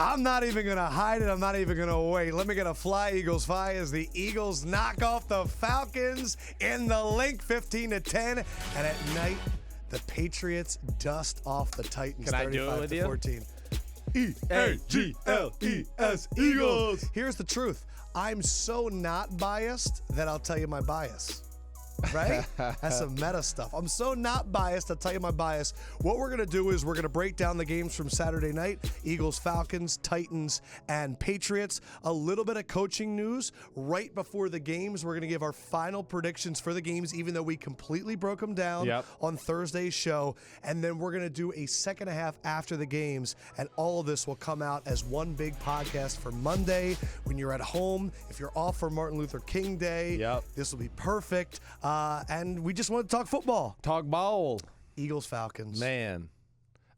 I'm not even going to hide it. I'm not even going to wait. Let me get a Fly Eagles Fly as the Eagles knock off the Falcons in the link 15-10. And at night, the Patriots dust off the Titans 35-14. E-A-G-L-E-S, Eagles. Here's the truth. I'm so not biased that I'll tell you my bias. Right? That's some meta stuff. I'm so not biased, I'll tell you my bias. What we're going to do is we're going to break down the games from Saturday night. Eagles, Falcons, Titans, and Patriots. A little bit of coaching news. Right before the games, we're going to give our final predictions for the games, even though we completely broke them down on Thursday's show. And then we're going to do a second half after the games, and all of this will come out as one big podcast for Monday when you're at home. If you're off for Martin Luther King Day, this will be perfect. And we just want to talk football. Talk ball. Eagles, Falcons. Man.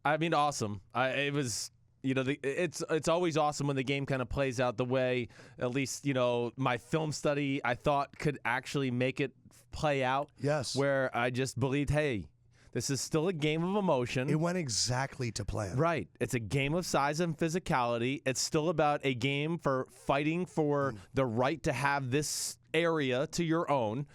I mean, awesome. It was, it's always awesome when the game kind of plays out the way, at least, my film study, I thought could actually make it play out. Yes. Where I just believed, hey, this is still a game of emotion. It went exactly to plan. Right. It's a game of size and physicality. It's still about a game for fighting for the right to have this area to your own.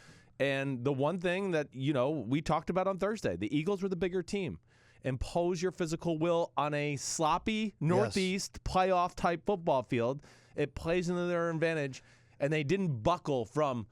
And the one thing that, we talked about on Thursday, the Eagles were the bigger team. Impose your physical will on a sloppy Northeast playoff-type football field. It plays into their advantage, and they didn't buckle from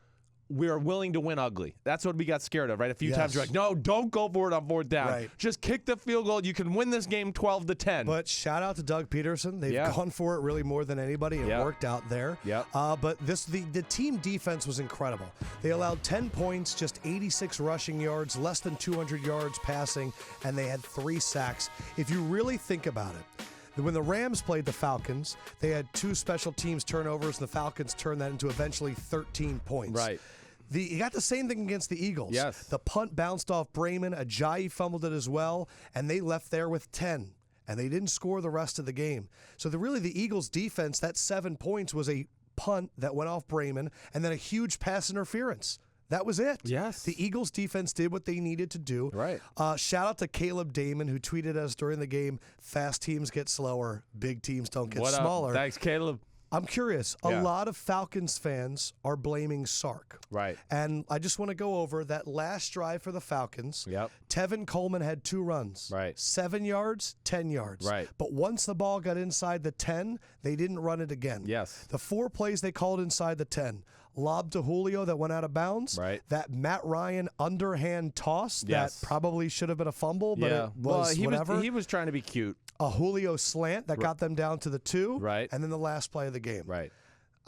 we're willing to win ugly. That's what we got scared of, right? A few times you're like, no, don't go for it on fourth down. Right. Just kick the field goal. You can win this game 12-10. But shout out to Doug Peterson. They've gone for it really more than anybody and worked out there. But the team defense was incredible. They allowed 10 points, just 86 rushing yards, less than 200 yards passing, and they had 3 sacks. If you really think about it, when the Rams played the Falcons, they had 2 special teams turnovers, and the Falcons turned that into eventually 13 points. Right. You got the same thing against the Eagles. Yes. The punt bounced off Bremen. Ajayi fumbled it as well, and they left there with 10, and they didn't score the rest of the game. So the Eagles' defense, that 7 points was a punt that went off Bremen, and then a huge pass interference. That was it. Yes. The Eagles defense did what they needed to do. Right. Shout out to Caleb Damon, who tweeted us during the game, fast teams get slower, big teams don't get smaller. Thanks, Caleb. I'm curious. A lot of Falcons fans are blaming Sark. Right. And I just want to go over that last drive for the Falcons. Yep. Tevin Coleman had 2 runs. Right. 7 yards, 10 yards. Right. But once the ball got inside the 10, they didn't run it again. Yes. The 4 plays they called inside the 10. Lob to Julio that went out of bounds. Right. That Matt Ryan underhand toss that probably should have been a fumble, but it was whatever. He was trying to be cute. A Julio slant that got them down to the 2. Right. And then the last play of the game. Right.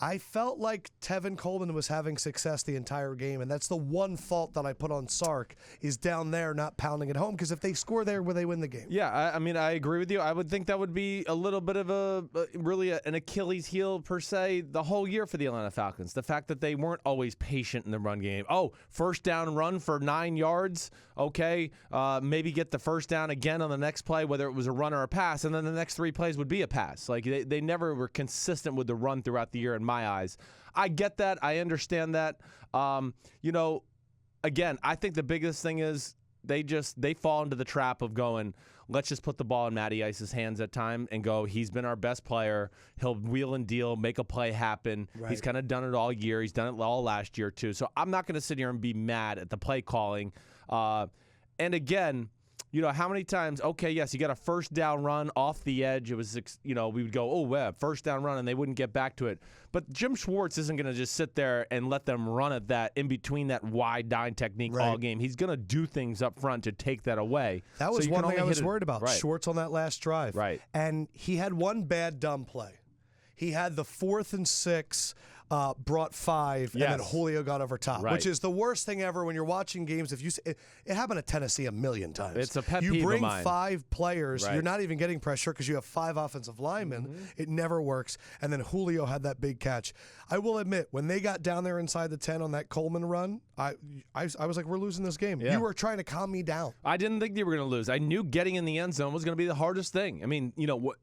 I felt like Tevin Coleman was having success the entire game, and that's the one fault that I put on Sark is down there not pounding it home, because if they score there, will they win the game? Yeah, I mean, I agree with you. I would think that would be a little bit of an Achilles heel, per se, the whole year for the Atlanta Falcons. The fact that they weren't always patient in the run game. Oh, first down run for 9 yards, okay, maybe get the first down again on the next play, whether it was a run or a pass, and then the next 3 plays would be a pass. Like, they never were consistent with the run throughout the year in my eyes. I get that. I understand that. Again, I think the biggest thing is they fall into the trap of going, let's just put the ball in Matty Ice's hands at time and go, he's been our best player. He'll wheel and deal, make a play happen. Right. He's kind of done it all year. He's done it all last year too. So I'm not going to sit here and be mad at the play calling. And again, how many times, okay, yes, you got a first down run off the edge. It was, we would go, oh, yeah, first down run, and they wouldn't get back to it. But Jim Schwartz isn't going to just sit there and let them run at that in between that wide dime technique all game. He's going to do things up front to take that away. That was one thing I was worried about, right. Schwartz on that last drive. Right. And he had one bad dumb play. He had the 4th and 6, brought 5, and then Julio got over top, which is the worst thing ever when you're watching games. If it happened at Tennessee a million times. It's a pet peeve of mine. You bring 5 players, you're not even getting pressure because you have 5 offensive linemen. Mm-hmm. It never works. And then Julio had that big catch. I will admit, when they got down there inside the 10 on that Coleman run, I was like, we're losing this game. Yeah. You were trying to calm me down. I didn't think they were going to lose. I knew getting in the end zone was going to be the hardest thing. I mean,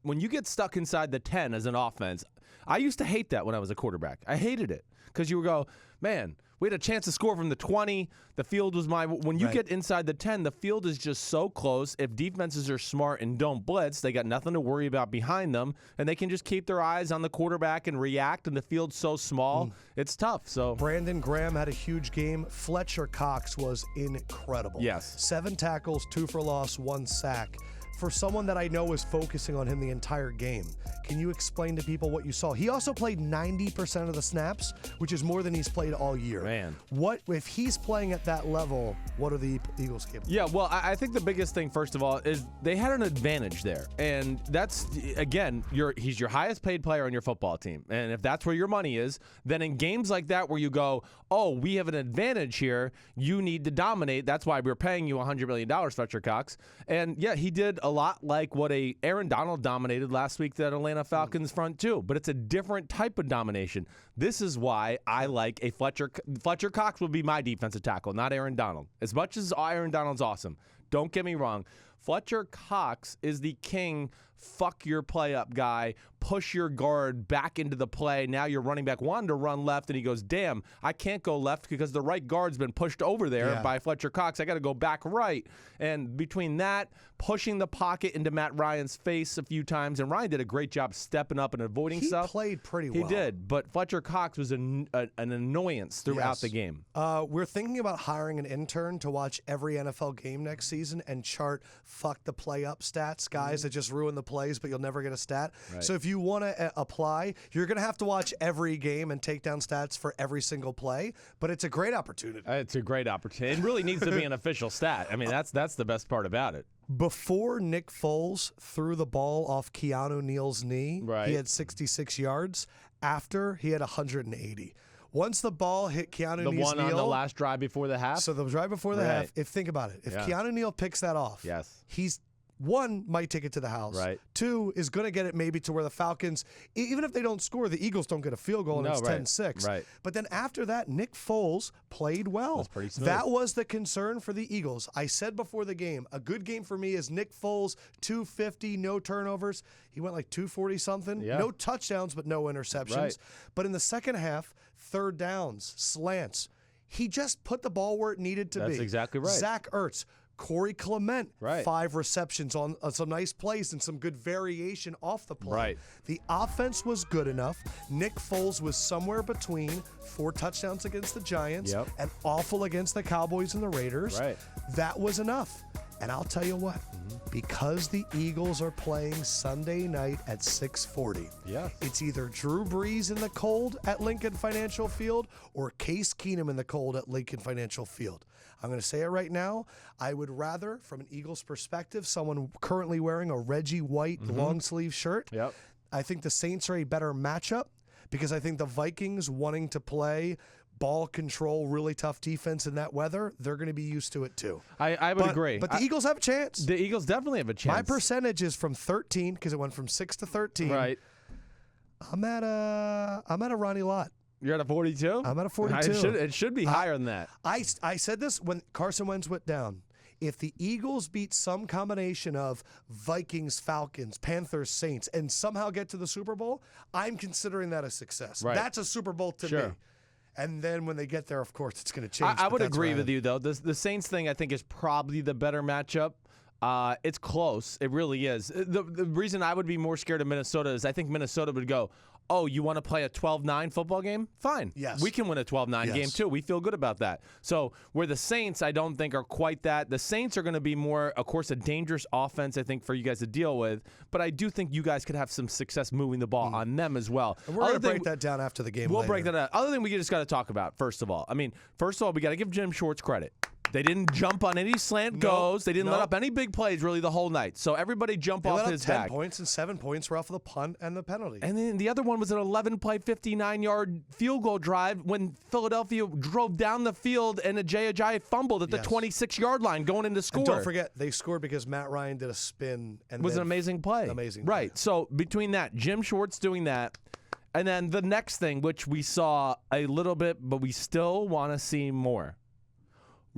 when you get stuck inside the 10 as an offense, I used to hate that when I was a quarterback. I hated it because you would go, man, we had a chance to score from the 20. The field was when you get inside the 10, the field is just so close. If defenses are smart and don't blitz, they got nothing to worry about behind them, and they can just keep their eyes on the quarterback and react, and the field's so small, it's tough. So Brandon Graham had a huge game. Fletcher Cox was incredible. Yes. 7 tackles, 2 for loss, 1 sack. For someone that I know was focusing on him the entire game, can you explain to people what you saw? He also played 90% of the snaps, which is more than he's played all year. Man. What if he's playing at that level, what are the Eagles capable? Yeah, well, I think the biggest thing, first of all, is they had an advantage there. And that's, again, he's your highest paid player on your football team. And if that's where your money is, then in games like that where you go, oh, we have an advantage here, you need to dominate. That's why we're paying you $100 million, Fletcher Cox. And, yeah, he did a lot like what Aaron Donald dominated last week, that Atlanta Falcons front too, but it's a different type of domination. This is why I like a Fletcher Cox will be my defensive tackle, not Aaron Donald. As much as Aaron Donald's awesome, don't get me wrong, Fletcher Cox is the king fuck your play up guy, push your guard back into the play. Now your running back wanted to run left, and he goes, damn, I can't go left because the right guard's been pushed over there by Fletcher Cox. I got to go back right. And between that, pushing the pocket into Matt Ryan's face a few times, and Ryan did a great job stepping up and avoiding stuff. He played pretty well. He did, but Fletcher Cox was an annoyance throughout the game. We're thinking about hiring an intern to watch every NFL game next season and chart fuck the play up stats, guys that just ruin the plays, but you'll never get a stat. Right. So if you want to apply, you're going to have to watch every game and take down stats for every single play, but it's a great opportunity. It's a great opportunity. It really needs to be an official stat. I mean, that's the best part about it. Before Nick Foles threw the ball off Keanu Neal's knee, he had 66 yards. After, he had 180. Once the ball hit Keanu Neal's knee, the one on the last drive before the half? So the drive before the half, think about it. If Keanu Neal picks that off, he's one, might take it to the house. Right. 2, is going to get it maybe to where the Falcons, even if they don't score, the Eagles don't get a field goal and it's 10-6. Right. But then after that, Nick Foles played well. That's pretty smooth. That was the concern for the Eagles. I said before the game, a good game for me is Nick Foles, 250, no turnovers. He went like 240-something. Yeah. No touchdowns, but no interceptions. Right. But in the second half, third downs, slants, he just put the ball where it needed to be. That's exactly right. Zach Ertz, Corey Clement, 5 receptions on some nice plays and some good variation off the play. Right. The offense was good enough. Nick Foles was somewhere between 4 touchdowns against the Giants and awful against the Cowboys and the Raiders. Right. That was enough. And I'll tell you what, because the Eagles are playing Sunday night at 6:40, it's either Drew Brees in the cold at Lincoln Financial Field or Case Keenum in the cold at Lincoln Financial Field. I'm going to say it right now. I would rather, from an Eagles perspective, someone currently wearing a Reggie White long-sleeve shirt. I think the Saints are a better matchup because I think the Vikings wanting to play ball control, really tough defense in that weather, they're going to be used to it too. I would agree. But the Eagles have a chance. The Eagles definitely have a chance. My percentage is from 13 because it went from 6 to 13. Right. I'm at a Ronnie Lott. You're at a 42? I'm at a 42. It should be higher than that. I said this when Carson Wentz went down. If the Eagles beat some combination of Vikings, Falcons, Panthers, Saints, and somehow get to the Super Bowl, I'm considering that a success. Right. That's a Super Bowl to me. And then when they get there, of course, it's going to change. I would agree with you, though. The Saints thing, I think, is probably the better matchup. It's close. It really is. The reason I would be more scared of Minnesota is I think Minnesota would go, oh, you want to play a 12-9 football game? Fine. Yes. We can win a 12-9 game, too. We feel good about that. So where the Saints, I don't think, are quite that. The Saints are going to be more, of course, a dangerous offense, I think, for you guys to deal with. But I do think you guys could have some success moving the ball on them as well. And we're going to break that down after the game. We'll break that out. Other thing we just got to talk about, first of all. I mean, first of all, we got to give Jim Schwartz credit. They didn't jump on any slant goes. They didn't let up any big plays really the whole night. So everybody jump off his back. 10 points and 7 points were off of the punt and the penalty. And then the other one was an 11-play, 59-yard field goal drive when Philadelphia drove down the field and Ajayi fumbled at the 26-yard line going into score. And don't forget, they scored because Matt Ryan did a spin. And it was an amazing play. Right. So between that, Jim Schwartz doing that, and then the next thing, which we saw a little bit, but we still want to see more.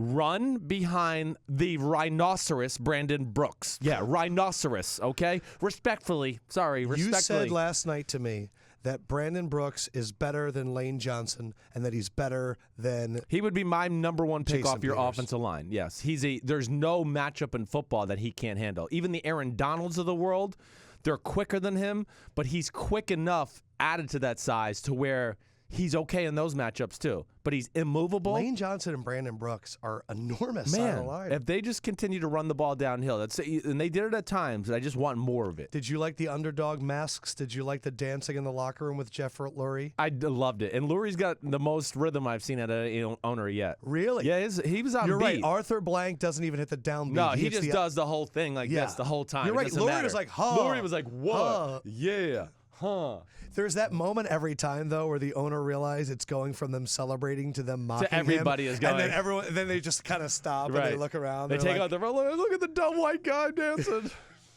Run behind the rhinoceros, Brandon Brooks. Yeah, rhinoceros, okay? Respectfully. You said last night to me that Brandon Brooks is better than Lane Johnson and that he's better than He would be my number one pick Jason off your Peters. offensive line. Yes, there's no matchup in football that he can't handle. Even the Aaron Donalds of the world, they're quicker than him, but he's quick enough added to that size to where he's okay in those matchups too. But he's immovable. Lane Johnson and Brandon Brooks are enormous on the Man, line. if they just continue to run the ball downhill, and they did it at times, and I just want more of it. Did you like the underdog masks? Did you like the dancing in the locker room with Jeff Lurie? I loved it. And Lurie's got the most rhythm I've seen at an owner yet. Really? Yeah, he was on You're beat. right. Arthur Blank doesn't even hit the downbeat. No, he hits just does the whole thing like Yeah. this the whole time. You're It right. doesn't Lurie matter. was like, huh. Lurie was like, what? Huh. Yeah. Huh. There's that moment every time, though, where the owner realizes it's going from them celebrating to them mocking everybody him. is going. And then they just kind of stop and they look around. They they're take like, out the look at the dumb white guy dancing.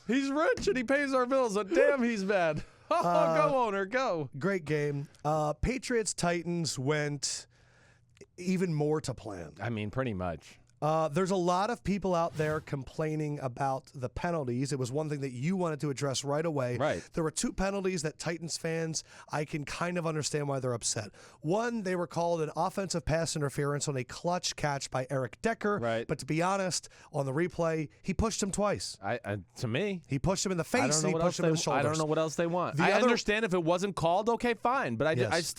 He's rich and he pays our bills, but damn, he's bad. Go, owner, go. Great game. Patriots-Titans went even more to plan. I mean, pretty much. There's a lot of people out there complaining about the penalties. It was one thing that you wanted to address right away. Right. There were two penalties that Titans fans, I can kind of understand why they're upset. One, they were called an offensive pass interference on a clutch catch by Eric Decker. Right. But to be honest, on the replay, he pushed him twice. To me, He pushed him in the face I don't know and he what pushed else him in the shoulders. I don't know what else they want. The I other- understand if it wasn't called, okay, fine. But Yes.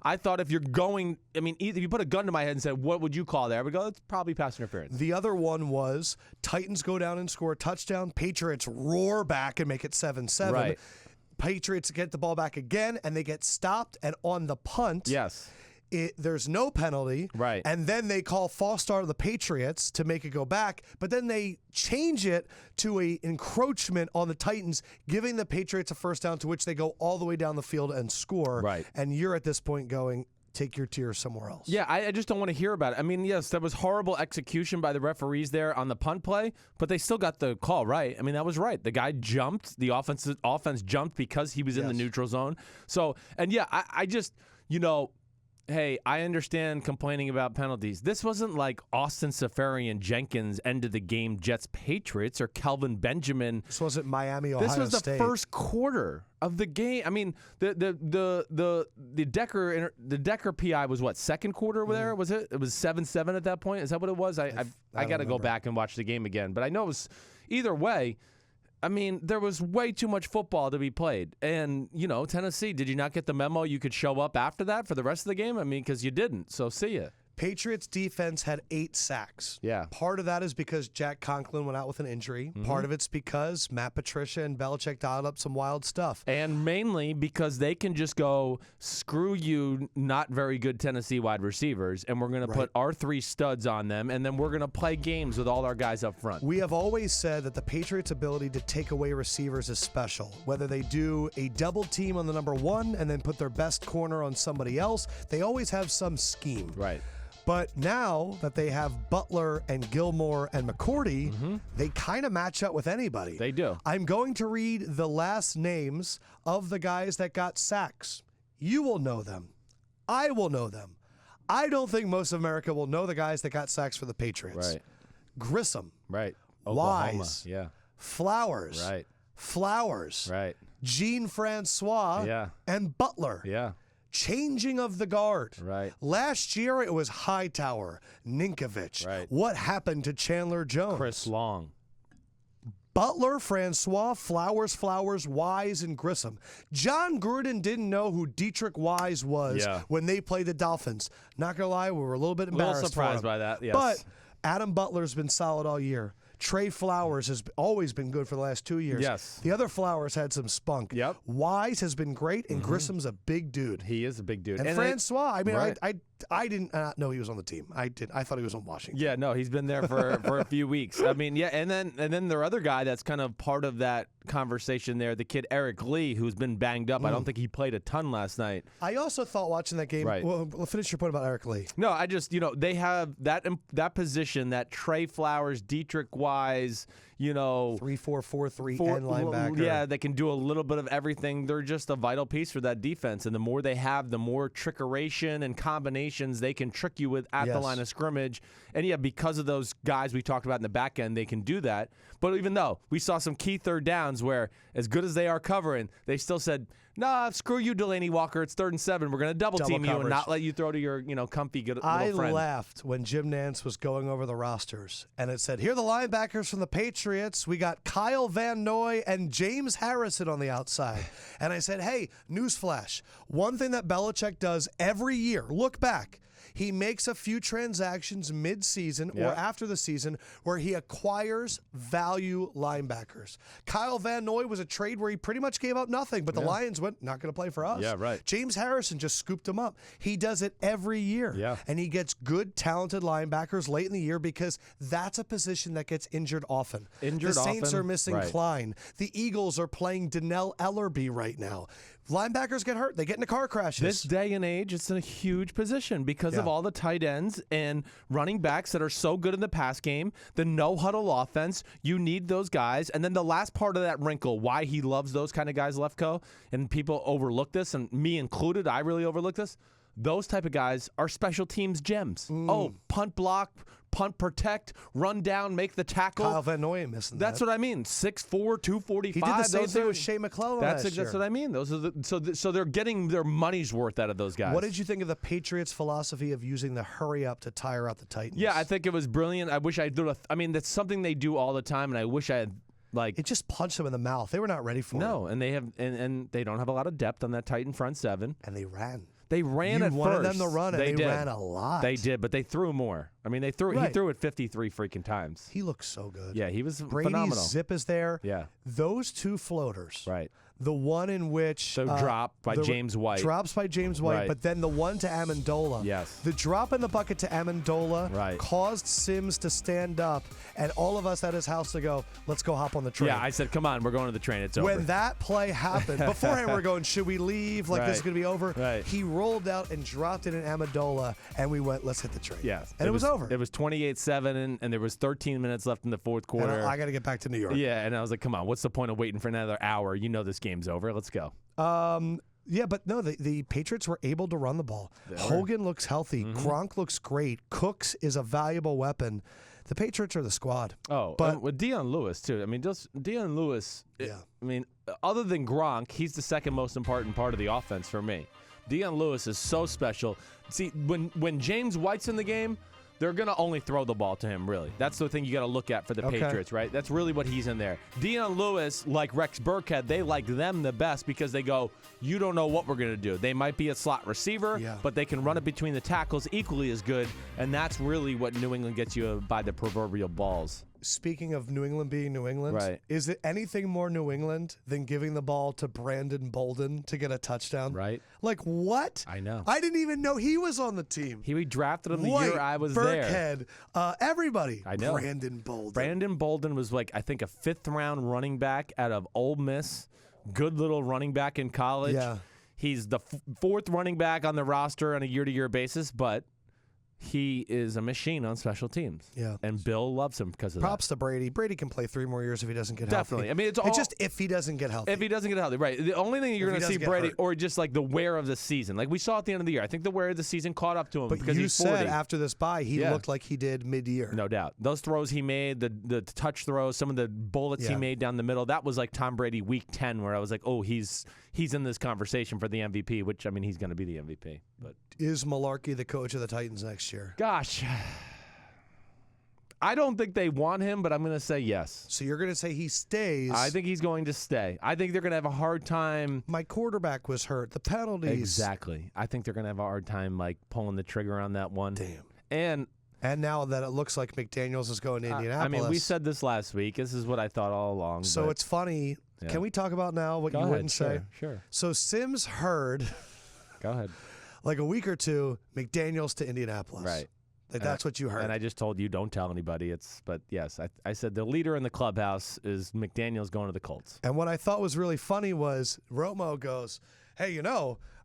I thought if you're going, I mean, if you put a gun to my head and said, what would you call there? I would go, it's probably pass interference. The other one was Titans go down and score a touchdown. Patriots roar back and make it 7-7. Right. Patriots get the ball back again, and they get stopped. And on the punt, Yes. there's no penalty. Right. And then they call false start of the Patriots to make it go back. But then they change it to a encroachment on the Titans, giving the Patriots a first down, to which they go all the way down the field and score. Right. And you're at this point going, take your tears somewhere else. Yeah, I just don't want to hear about it. I mean, yes, that was horrible execution by the referees there on the punt play, but they still got the call right. I mean, that was right. The guy jumped. The offense jumped because he was in the neutral zone. So, and yeah, I just, hey, I understand complaining about penalties. This wasn't like Austin Safarian Jenkins end of the game Jets Patriots or Kelvin Benjamin. This wasn't Miami, Ohio State. This was the first quarter of the game. I mean, the Decker PI was what, second quarter there? Was it? It was 7-7 at that point. Is that what it was? I got to go back and watch the game again. But I know it was either way. I mean, there was way too much football to be played. And, Tennessee, did you not get the memo you could show up after that for the rest of the game? I mean, because you didn't. So see ya. Patriots defense had 8 sacks. Yeah. Part of that is because Jack Conklin went out with an injury. Part of it's because Matt Patricia and Belichick dialed up some wild stuff. And mainly because they can just go, screw you, not very good Tennessee wide receivers, and we're going to put our 3 studs on them, and then we're going to play games with all our guys up front. We have always said that the Patriots' ability to take away receivers is special. Whether they do a double team on the number 1 and then put their best corner on somebody else, they always have some scheme. Right. But now that they have Butler and Gilmore and McCourty, they kind of match up with anybody. They do. I'm going to read the last names of the guys that got sacks. You will know them. I will know them. I don't think most of America will know the guys that got sacks for the Patriots. Right. Grissom. Right. Wise. Oklahoma. Yeah. Flowers. Right. Flowers. Right. Jean Francois. Yeah. And Butler. Yeah. Changing of the guard. Right. Last year, it was Hightower, Ninkovich. Right. What happened to Chandler Jones? Chris Long. Butler, Francois, Flowers, Wise, and Grissom. John Gruden didn't know who Dietrich Wise was when they played the Dolphins. Not going to lie, we were a little bit embarrassed. A little surprised for him. by that, yes. But Adam Butler's been solid all year. Trey Flowers has always been good for the last 2 years. Yes. The other Flowers had some spunk. Yep. Wise has been great, and Grissom's a big dude. He is a big dude. And Francois, I mean, right. I didn't know he was on the team. I thought he was on Washington. Yeah, no, he's been there for a few weeks. I mean, yeah, and then their other guy that's kind of part of that conversation there, the kid Eric Lee, who's been banged up. I don't think he played a ton last night. I also thought watching that game. Right. Well, finish your point about Eric Lee. No, I just they have that position, that Trey Flowers, Dietrich Wise, 3-4-4-3 and linebacker. Yeah, they can do a little bit of everything. They're just a vital piece for that defense. And the more they have, the more trickeration and combinations they can trick you with at the line of scrimmage. And yeah, because of those guys we talked about in the back end, they can do that. But even though we saw some key third downs where, as good as they are covering, they still said, Nah, screw you, Delaney Walker. It's 3rd and 7. We're going to double team you and not let you throw to your, comfy good little friend. I laughed when Jim Nantz was going over the rosters, and it said, here are the linebackers from the Patriots. We got Kyle Van Noy and James Harrison on the outside. And I said, hey, newsflash. One thing that Belichick does every year, look back, he makes a few transactions mid-season or after the season where he acquires value linebackers. Kyle Van Noy was a trade where he pretty much gave up nothing, but the Lions went, not going to play for us. Yeah, right. James Harrison just scooped him up. He does it every year. Yeah. And he gets good, talented linebackers late in the year because that's a position that gets injured often. The Saints are missing Klein. The Eagles are playing Donnell Ellerbe right now. Linebackers get hurt. They get into car crashes. This day and age, it's a huge position because of all the tight ends and running backs that are so good in the pass game, the no-huddle offense. You need those guys. And then the last part of that wrinkle, why he loves those kind of guys, Lefkoe, and people overlook this, and me included, I really overlook this. Those type of guys are special teams gems. Oh, punt block, punt protect, run down, make the tackle. Kyle Van Noy missing that. That's what I mean. 6'4", 245. He did the same thing with Shea McClellan last year. That's what I mean. Those are so they're getting their money's worth out of those guys. What did you think of the Patriots' philosophy of using the hurry up to tire out the Titans? Yeah, I think it was brilliant. I wish I did. I mean, that's something they do all the time, and I wish I had. It just punched them in the mouth. They were not ready for it. No, and they have, and they don't have a lot of depth on that Titan front seven. And they ran. They ran at first. You wanted them to run, and they ran a lot. They did, but they threw more. I mean, he threw it 53 freaking times. He looked so good. Yeah, he was Brady's phenomenal. Zip is there. Yeah. Those two floaters. Right. The one in which drop by James White. Drops by James White, but then the one to Amendola. Yes. The drop in the bucket to Amendola caused Sims to stand up, and all of us at his house to go, let's go hop on the train. Yeah, I said, come on, we're going to the train. It's over. When that play happened, beforehand we're going, should we leave? Like this is going to be over? Right. He rolled out and dropped it in Amendola, and we went, let's hit the train. Yeah. And it was over. It was 28-7, and there was 13 minutes left in the fourth quarter. And I got to get back to New York. Yeah, and I was like, come on, what's the point of waiting for another hour? You know this game's over. Let's go. Yeah, but no, the Patriots were able to run the ball. Hogan looks healthy. Gronk looks great. Cooks is a valuable weapon. The Patriots are the squad. Oh, but with Dion Lewis, too. I mean, just Dion Lewis, I mean, other than Gronk, he's the second most important part of the offense for me. Dion Lewis is so special. See, when James White's in the game, they're going to only throw the ball to him, really. That's the thing you got to look at for the Patriots, right? That's really what he's in there. Dion Lewis, like Rex Burkhead, they like them the best because they go, you don't know what we're going to do. They might be a slot receiver, but they can run it between the tackles equally as good, and that's really what New England gets you by the proverbial balls. Speaking of New England being New England, is it anything more New England than giving the ball to Brandon Bolden to get a touchdown? Right. Like, what? I know. I didn't even know he was on the team. We drafted him the year I was there. Burkhead, everybody. I know. Brandon Bolden. Brandon Bolden was like, I think, a fifth-round running back out of Ole Miss. Good little running back in college. Yeah. He's the fourth running back on the roster on a year-to-year basis, but he is a machine on special teams. Yeah. And Bill loves him because of that. Props to Brady. Brady can play 3 more years if he doesn't get healthy. Definitely. I mean, it's just if he doesn't get healthy. If he doesn't get healthy, right. The only thing you're going to see Brady, or just like the wear of the season. Like we saw at the end of the year. I think the wear of the season caught up to him because he's 40. But you said after this bye, he looked like he did mid-year. No doubt. Those throws he made, the touch throws, some of the bullets he made down the middle, that was like Tom Brady week 10 where I was like, oh, he's in this conversation for the MVP, which, I mean, he's going to be the MVP. But is Mularkey the coach of the Titans next year? Gosh. I don't think they want him, but I'm going to say yes. So you're going to say he stays? I think he's going to stay. I think they're going to have a hard time. My quarterback was hurt. The penalties. Exactly. I think they're going to have a hard time like pulling the trigger on that one. Damn. And now that it looks like McDaniels is going to Indianapolis. I mean, we said this last week. This is what I thought all along. So it's funny. Yeah. Can we talk about now what you wouldn't say? Sure. So Sims heard. Go ahead. Like a week or two, McDaniels to Indianapolis. Right. Like that's what you heard. And I just told you, don't tell anybody. But yes, I said the leader in the clubhouse is McDaniels going to the Colts. And what I thought was really funny was Romo goes, hey,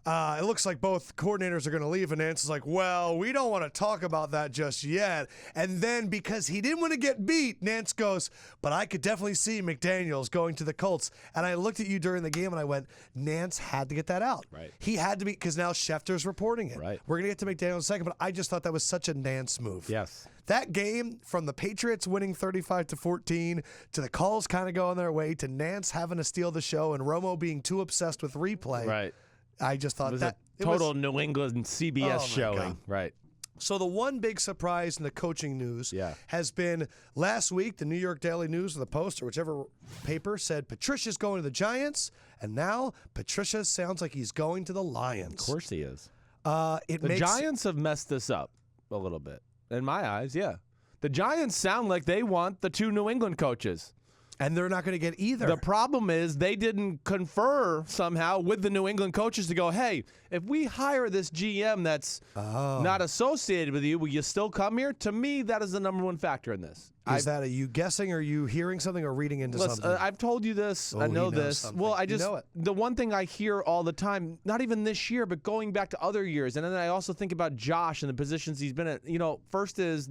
it looks like both coordinators are going to leave, and Nance is like, well, we don't want to talk about that just yet. And then because he didn't want to get beat, Nance goes, but I could definitely see McDaniels going to the Colts. And I looked at you during the game, and I went, Nance had to get that out. Right. He had to be, because now Schefter's reporting it. Right. We're going to get to McDaniels in a second, but I just thought that was such a Nance move. Yes. That game, from the Patriots winning 35-14 to the calls kind of going their way to Nance having to steal the show and Romo being too obsessed with replay. Right. I just thought It was that a total New England CBS showing. God. Right. So the one big surprise in the coaching news has been last week, the New York Daily News or the Post or whichever paper said Patricia's going to the Giants, and now Patricia sounds like he's going to the Lions. Of course he is. The Giants have messed this up a little bit. In my eyes, yeah. The Giants sound like they want the 2 New England coaches. And they're not going to get either. The problem is they didn't confer somehow with the New England coaches to go, hey, if we hire this GM that's not associated with you, will you still come here? To me, that is the number one factor in this. Is that, are you guessing, or are you hearing something or reading into something? I've told you this. I know this. Something. Well, I just, know it. the one thing I hear all the time, not even this year, but going back to other years, and then I also think about Josh and the positions he's been at. You know, first is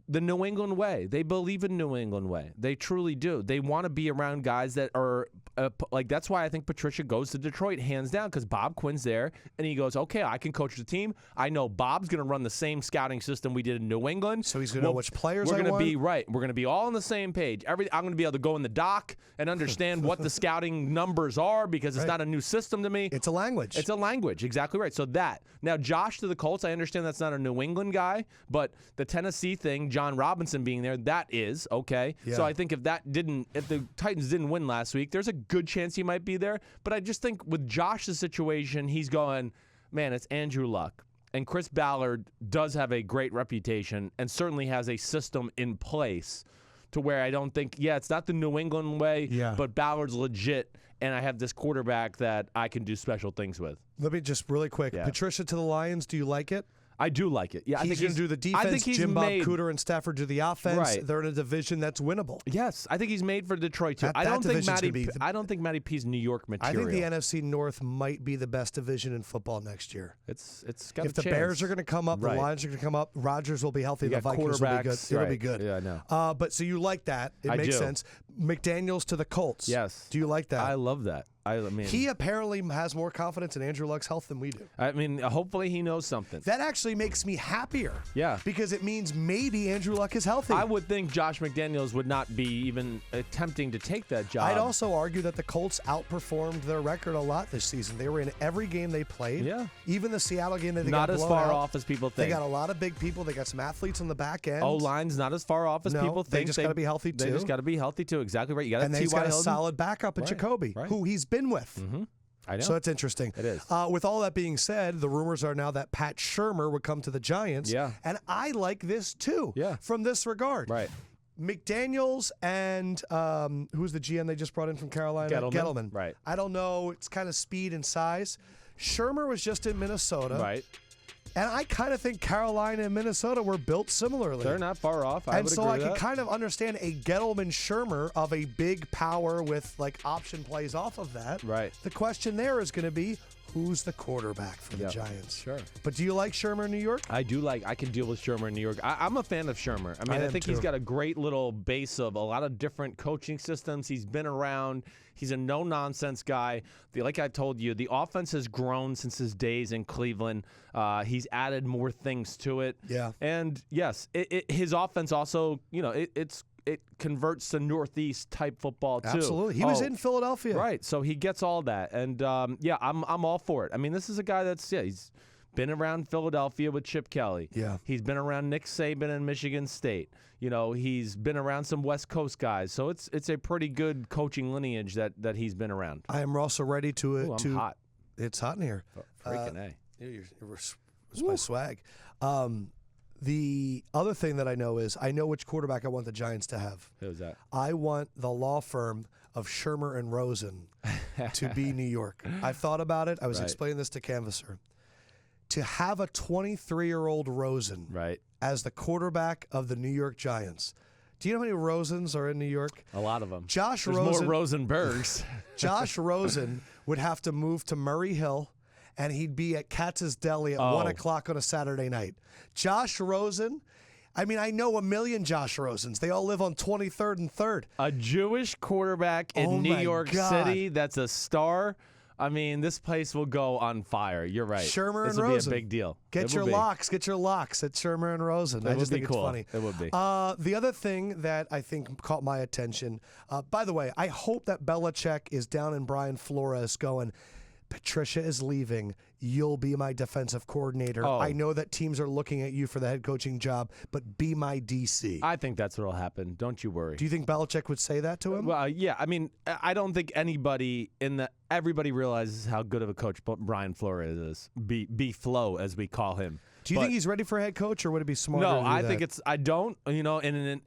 the New England way. They believe in New England way. They truly do. They want to be around guys that are like, that's why I think Patricia goes to Detroit hands down, because Bob Quinn's there and he goes, okay, I can coach the team. I know Bob's going to run the same scouting system we did in New England. So he's going to know which players we're going to be right. We're going to be all on the same page. I'm going to be able to go in the doc and understand what the scouting numbers are, because it's not a new system to me. It's a language. It's a language. Exactly right. So that. Now, Josh to the Colts, I understand that's not a New England guy, but the Tennessee thing, John Robinson being there, that is okay. Yeah. So I think if the Titans didn't win last week, there's a good chance he might be there. But I just think with Josh's situation, he's going, man, it's Andrew Luck. And Chris Ballard does have a great reputation and certainly has a system in place to where I don't think, it's not the New England way, but Ballard's legit, and I have this quarterback that I can do special things with. Let me just really quick. Yeah. Patricia to the Lions, do you like it? I do like it. Yeah, I think he's going to do the defense. I think he's Jim made, Bob Cooter and Stafford do the offense. Right. They're in a division that's winnable. Yes, I think he's made for Detroit too. I don't think Matty P's New York material. I think the NFC North might be the best division in football next year. It's got if a the chance. Bears are going to come up, the Lions are going to come up. Rodgers will be healthy. The Vikings will be good. It'll be good. Yeah, I know. But so you like that? It makes sense. McDaniels to the Colts. Yes. Do you like that? I love that. I mean, he apparently has more confidence in Andrew Luck's health than we do. I mean, hopefully he knows something. That actually makes me happier. Yeah. Because it means maybe Andrew Luck is healthy. I would think Josh McDaniels would not be even attempting to take that job. I'd also argue that the Colts outperformed their record a lot this season. They were in every game they played. Yeah. Even the Seattle game that they not got as blown far out. Off as people think. They got a lot of big people. They got some athletes on the back end. O-line's not as far off as people think. They just got to be healthy too. They just got to be healthy too. Exactly right. You got and he's got a solid backup in Jacoby, who he's been with. Mm-hmm. I know. So it's interesting. It is. With all that being said, the rumors are now that Pat Shurmur would come to the Giants. Yeah. And I like this too. Yeah. From this regard. Right. McDaniels and who's the GM they just brought in from Carolina? Gettleman. Right. I don't know. It's kind of speed and size. Shurmur was just in Minnesota. Right. And I kind of think Carolina and Minnesota were built similarly. They're not far off. I can kind of understand a Gettleman Shurmur of a big power with like option plays off of that. Right. The question there is going to be, who's the quarterback for the Giants? Sure. But do you like Shurmur in New York? I do I can deal with Shurmur in New York. I'm a fan of Shurmur. I mean, I think he's got a great little base of a lot of different coaching systems. He's been around. He's a no-nonsense guy. Like I told you, the offense has grown since his days in Cleveland. He's added more things to it. Yeah. And, yes, his offense also, it converts to Northeast type football too. Absolutely. He was in Philadelphia. Right. So he gets all that. And I'm all for it. I mean, this is a guy that's he's been around Philadelphia with Chip Kelly. Yeah. He's been around Nick Saban in Michigan State. He's been around some West Coast guys. So it's a pretty good coaching lineage that he's been around. I am also ready to I'm hot. It's hot in here. Freaking A. It's my swag. The other thing that I know is I know which quarterback I want the Giants to have. Who's that? I want the law firm of Shurmur and Rosen to be New York. I thought about it. I was explaining this to Canvasser. To have a 23-year-old Rosen right. as the quarterback of the New York Giants Do you know how many Rosens are in New York? A lot of them. There's more Rosenbergs. Josh Rosen would have to move to Murray Hill, and he'd be at Katz's Deli at 1 o'clock on a Saturday night. Josh Rosen, I mean, I know a million Josh Rosens. They all live on 23rd and 3rd. A Jewish quarterback in New York City that's a star. I mean, this place will go on fire. You're right. Shurmur and Rosen. This will be a big deal. Get your locks at Shurmur and Rosen. I just think it's funny. It would be. The other thing that I think caught my attention, by the way, I hope that Belichick is down in Brian Flores going, Patricia is leaving. You'll be my defensive coordinator. Oh. I know that teams are looking at you for the head coaching job, but be my DC. I think that's what will happen. Don't you worry. Do you think Belichick would say that to him? Well, yeah. I mean, I don't think anybody everybody realizes how good of a coach Brian Flores is. B Flo, as we call him. Do you think he's ready for a head coach, or would it be smarter? No, to do I that? think it's. I don't. And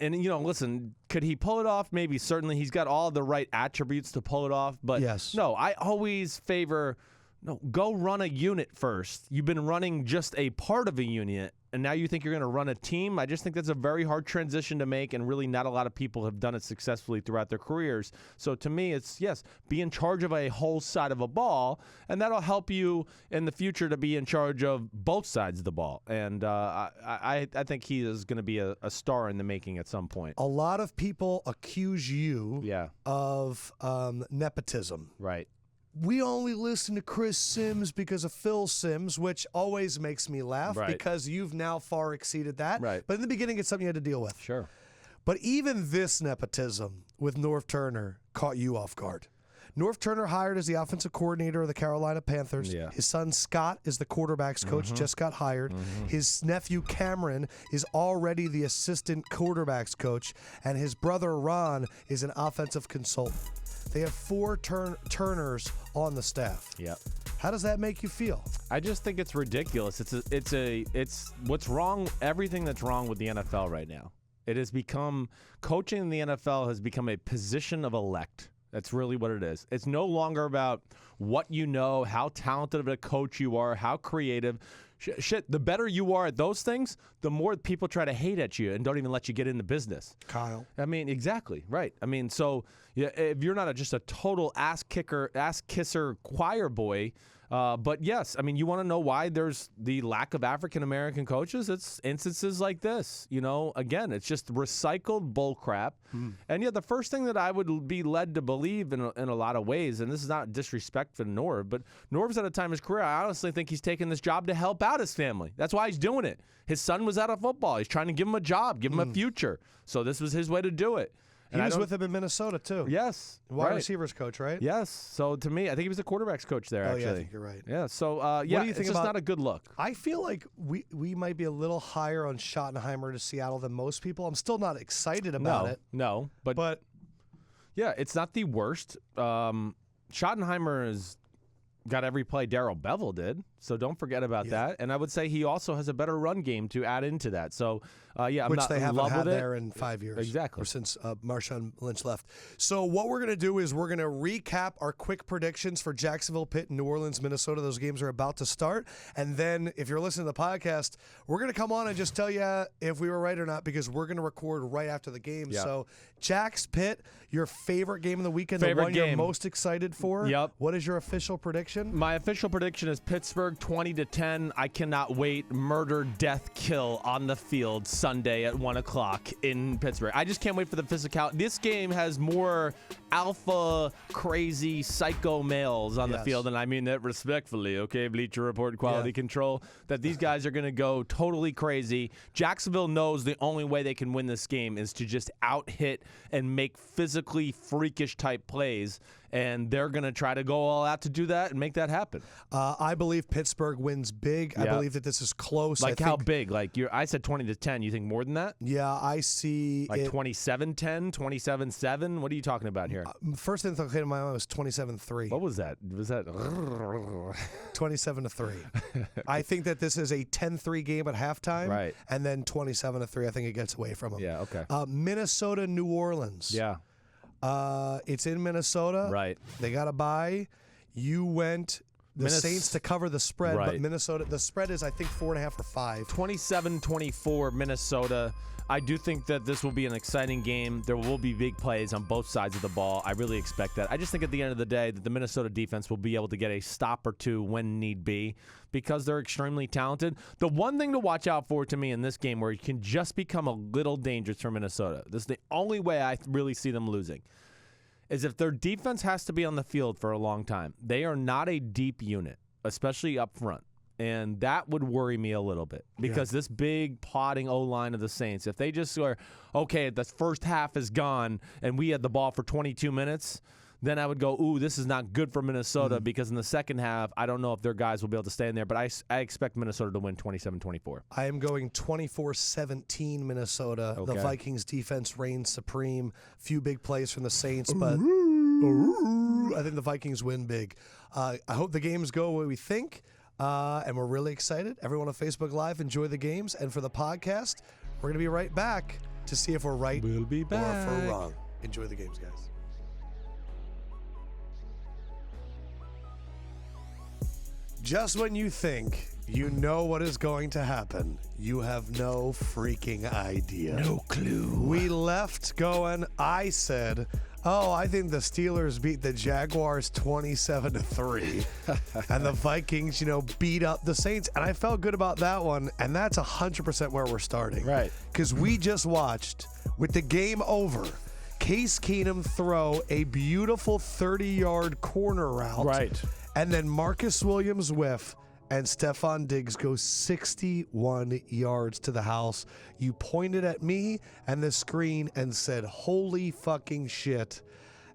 listen, could he pull it off? Maybe. Certainly, he's got all the right attributes to pull it off. But yes. No, I always favor. No, go run a unit first. You've been running just a part of a unit, and now you think you're going to run a team? I just think that's a very hard transition to make, and really not a lot of people have done it successfully throughout their careers. So to me, it's, yes, be in charge of a whole side of a ball, and that'll help you in the future to be in charge of both sides of the ball. And I think he is going to be a star in the making at some point. A lot of people accuse you of nepotism. Right. We only listen to Chris Sims because of Phil Sims, which always makes me laugh because you've now far exceeded that. Right. But in the beginning, it's something you had to deal with. Sure. But even this nepotism with Norv Turner caught you off guard. Norv Turner hired as the offensive coordinator of the Carolina Panthers. Yeah. His son Scott is the quarterback's coach, just got hired. His nephew Cameron is already the assistant quarterback's coach, and his brother Ron is an offensive consultant. They have 4 Turners on the staff. Yep. How does that make you feel? I just think it's ridiculous. It's what's wrong. Everything that's wrong with the NFL right now. It has become coaching in the NFL has become a position of elect. That's really what it is. It's no longer about what you know, how talented of a coach you are, how creative. Shit, the better you are at those things, the more people try to hate at you and don't even let you get in the business. Kyle. I mean, exactly, right. I mean, so if you're not just a total ass kisser choir boy, but yes, I mean, you want to know why there's the lack of African-American coaches? It's instances like this. Again, it's just recycled bull crap. And the first thing that I would be led to believe in a lot of ways, and this is not disrespect for Norv, but Norv's at a time in his career, I honestly think he's taking this job to help out his family. That's why he's doing it. His son was out of football. He's trying to give him a job, give him a future. So this was his way to do it. He was with him in Minnesota, too. Yes. Wide receivers coach, right? Yes. So to me, I think he was the quarterback's coach there, actually. Yeah, I think you're right. Yeah. So, what do you think it's just not a good look. I feel like we might be a little higher on Schottenheimer to Seattle than most people. I'm still not excited about it. No. But yeah, it's not the worst. Schottenheimer has got every play Darrell Bevell did, so don't forget about that. And I would say he also has a better run game to add into that. So, I'm Which not they in haven't love had with there it. in 5 years. Exactly. Or since Marshawn Lynch left. So what we're going to do is we're going to recap our quick predictions for Jacksonville, Pitt, New Orleans, Minnesota. Those games are about to start. And then if you're listening to the podcast, we're going to come on and just tell you if we were right or not because we're going to record right after the game. Yep. So Jax, Pitt, your favorite game of the weekend, the one you're most excited for. Yep. What is your official prediction? My official prediction is Pittsburgh 20-10. I cannot wait. Murder, death, kill on the field Sunday at 1 o'clock in Pittsburgh. I just can't wait for the physicality. This game has more alpha, crazy, psycho males on the field, and I mean that respectfully, okay? Bleacher Report, quality control, that these guys are going to go totally crazy. Jacksonville knows the only way they can win this game is to just out-hit and make physically freakish type plays, and they're going to try to go all out to do that and make that happen. I believe Pittsburgh wins big. I believe that this is close. Like how big? Like I said 20-10. You think more than that? Yeah, I see. Like 27-10, 27-7? What are you talking about here? First thing that came to my mind was 27-3. What was that? Was that 27-3? I think that this is a 10-3 game at halftime, right? And then 27-3. I think it gets away from them. Yeah. Okay. Minnesota, New Orleans. Yeah. It's in Minnesota. Right. They got a bye. You went the Saints to cover the spread, Right. but Minnesota, the spread is, I think, 4.5 or 5. 27-24 Minnesota. I do think that this will be an exciting game. There will be big plays on both sides of the ball. I really expect that. I just think at the end of the day that the Minnesota defense will be able to get a stop or two when need be because they're extremely talented. The one thing to watch out for to me in this game where it can just become a little dangerous for Minnesota, this is the only way I really see them losing, is if their defense has to be on the field for a long time. They are not a deep unit, especially up front. And that would worry me a little bit because this big plotting O-line of the Saints, if they just are, okay, the first half is gone and we had the ball for 22 minutes, then I would go, ooh, this is not good for Minnesota because in the second half, I don't know if their guys will be able to stay in there, but I expect Minnesota to win 27-24. I am going 24-17 Minnesota. Okay. The Vikings defense reigns supreme. Few big plays from the Saints, but I think the Vikings win big. I hope the games go the way we think. And we're really excited. Everyone on Facebook Live, enjoy the games. And for the podcast, we're going to be right back to see if we're right We'll be back. or if we're wrong. Enjoy the games, guys. Just when you think you know what is going to happen, you have no freaking idea. No clue. We left going, I said, oh, I think the Steelers beat the Jaguars 27-3. And the Vikings, beat up the Saints. And I felt good about that one. And that's 100% where we're starting. Right. Because we just watched, with the game over, Case Keenum throw a beautiful 30-yard corner route. Right. And then Marcus Williams whiff. And Stefon Diggs goes 61 yards to the house. You pointed at me and the screen and said, holy fucking shit.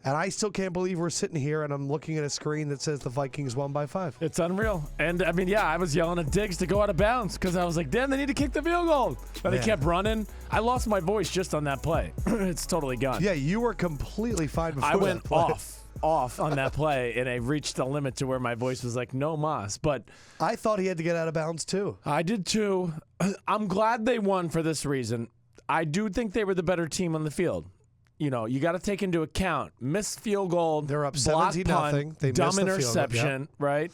And I still can't believe we're sitting here and I'm looking at a screen that says the Vikings won by 5. It's unreal. And, I was yelling at Diggs to go out of bounds because I was like, damn, they need to kick the field goal. But they kept running. I lost my voice just on that play. It's totally gone. Yeah, you were completely fine before I went that play. off on that play, and I reached the limit to where my voice was like, no mas. But I thought he had to get out of bounds too. I did too. I'm glad they won for this reason. I do think they were the better team on the field. You got to take into account missed field goal, They're up block 17-0. punt, They dumb missed the field goal. interception, right?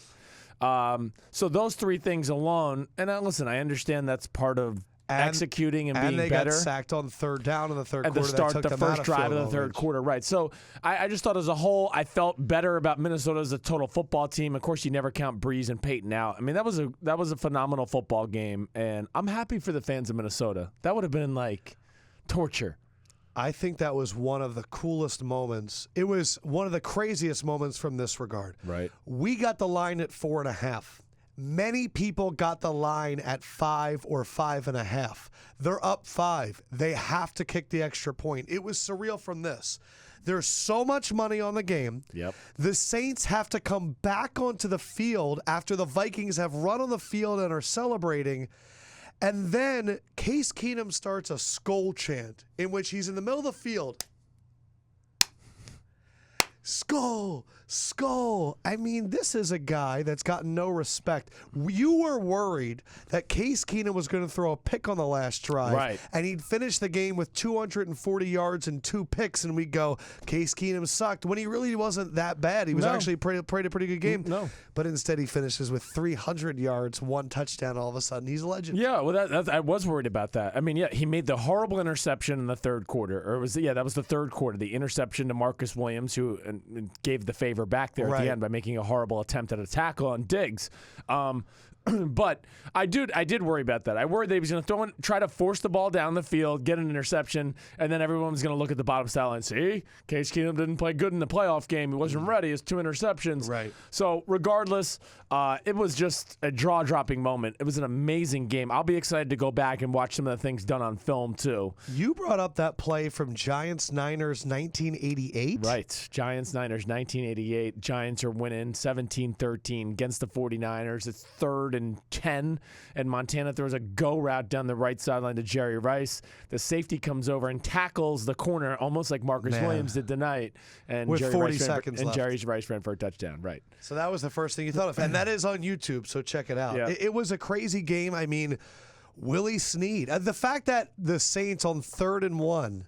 So those three things alone, and listen, I understand that's part of executing and being they better. got sacked on third down in the third At quarter. the start, that took the them out first of drive field of the goal third range. quarter, right? So I just thought as a whole, I felt better about Minnesota as a total football team. Of course, you never count Breeze and Peyton out. I mean, that was a phenomenal football game, and I'm happy for the fans of Minnesota. That would have been like torture. I think that was one of the coolest moments. It was one of the craziest moments from this regard. Right. We got the line at 4.5. Many people got the line at 5 or 5.5. They're up 5. They have to kick the extra point. It was surreal from this. There's so much money on the game. Yep. The Saints have to come back onto the field after the Vikings have run on the field and are celebrating. And then Case Keenum starts a skull chant in which he's in the middle of the field. Skull, skull. I mean, this is a guy that's gotten no respect. You were worried that Case Keenum was going to throw a pick on the last drive. Right. And he'd finish the game with 240 yards and 2 picks, and we'd go, Case Keenum sucked, when he really wasn't that bad. He was actually played a pretty good game. No. But instead he finishes with 300 yards, 1 touchdown. All of a sudden, he's a legend. Yeah, well, I was worried about that. I mean, yeah, he made the horrible interception in the third quarter. That was the third quarter, the interception to Marcus Williams, who and gave the favor back there at the end by making a horrible attempt at a tackle on Diggs. But I did worry about that. I worried that he was going to try to force the ball down the field, get an interception, and then everyone was going to look at the bottom stat line. See, Case Keenum didn't play good in the playoff game. He wasn't ready. It's 2 interceptions. Right. So regardless, it was just a jaw-dropping moment. It was an amazing game. I'll be excited to go back and watch some of the things done on film too. You brought up that play from Giants-Niners 1988. Right. Giants-Niners 1988. Giants are winning 17-13 against the 49ers. It's 3rd and 10, and Montana throws a go route down the right sideline to Jerry Rice. The safety comes over and tackles the corner almost like Marcus Williams did tonight. And With Jerry 40 Rice seconds left. And Jerry Rice ran for a touchdown. Right. So that was the first thing you thought of. And that is on YouTube, so check it out. Yeah. It was a crazy game. I mean, Willie Snead. The fact that the Saints on 3rd and 1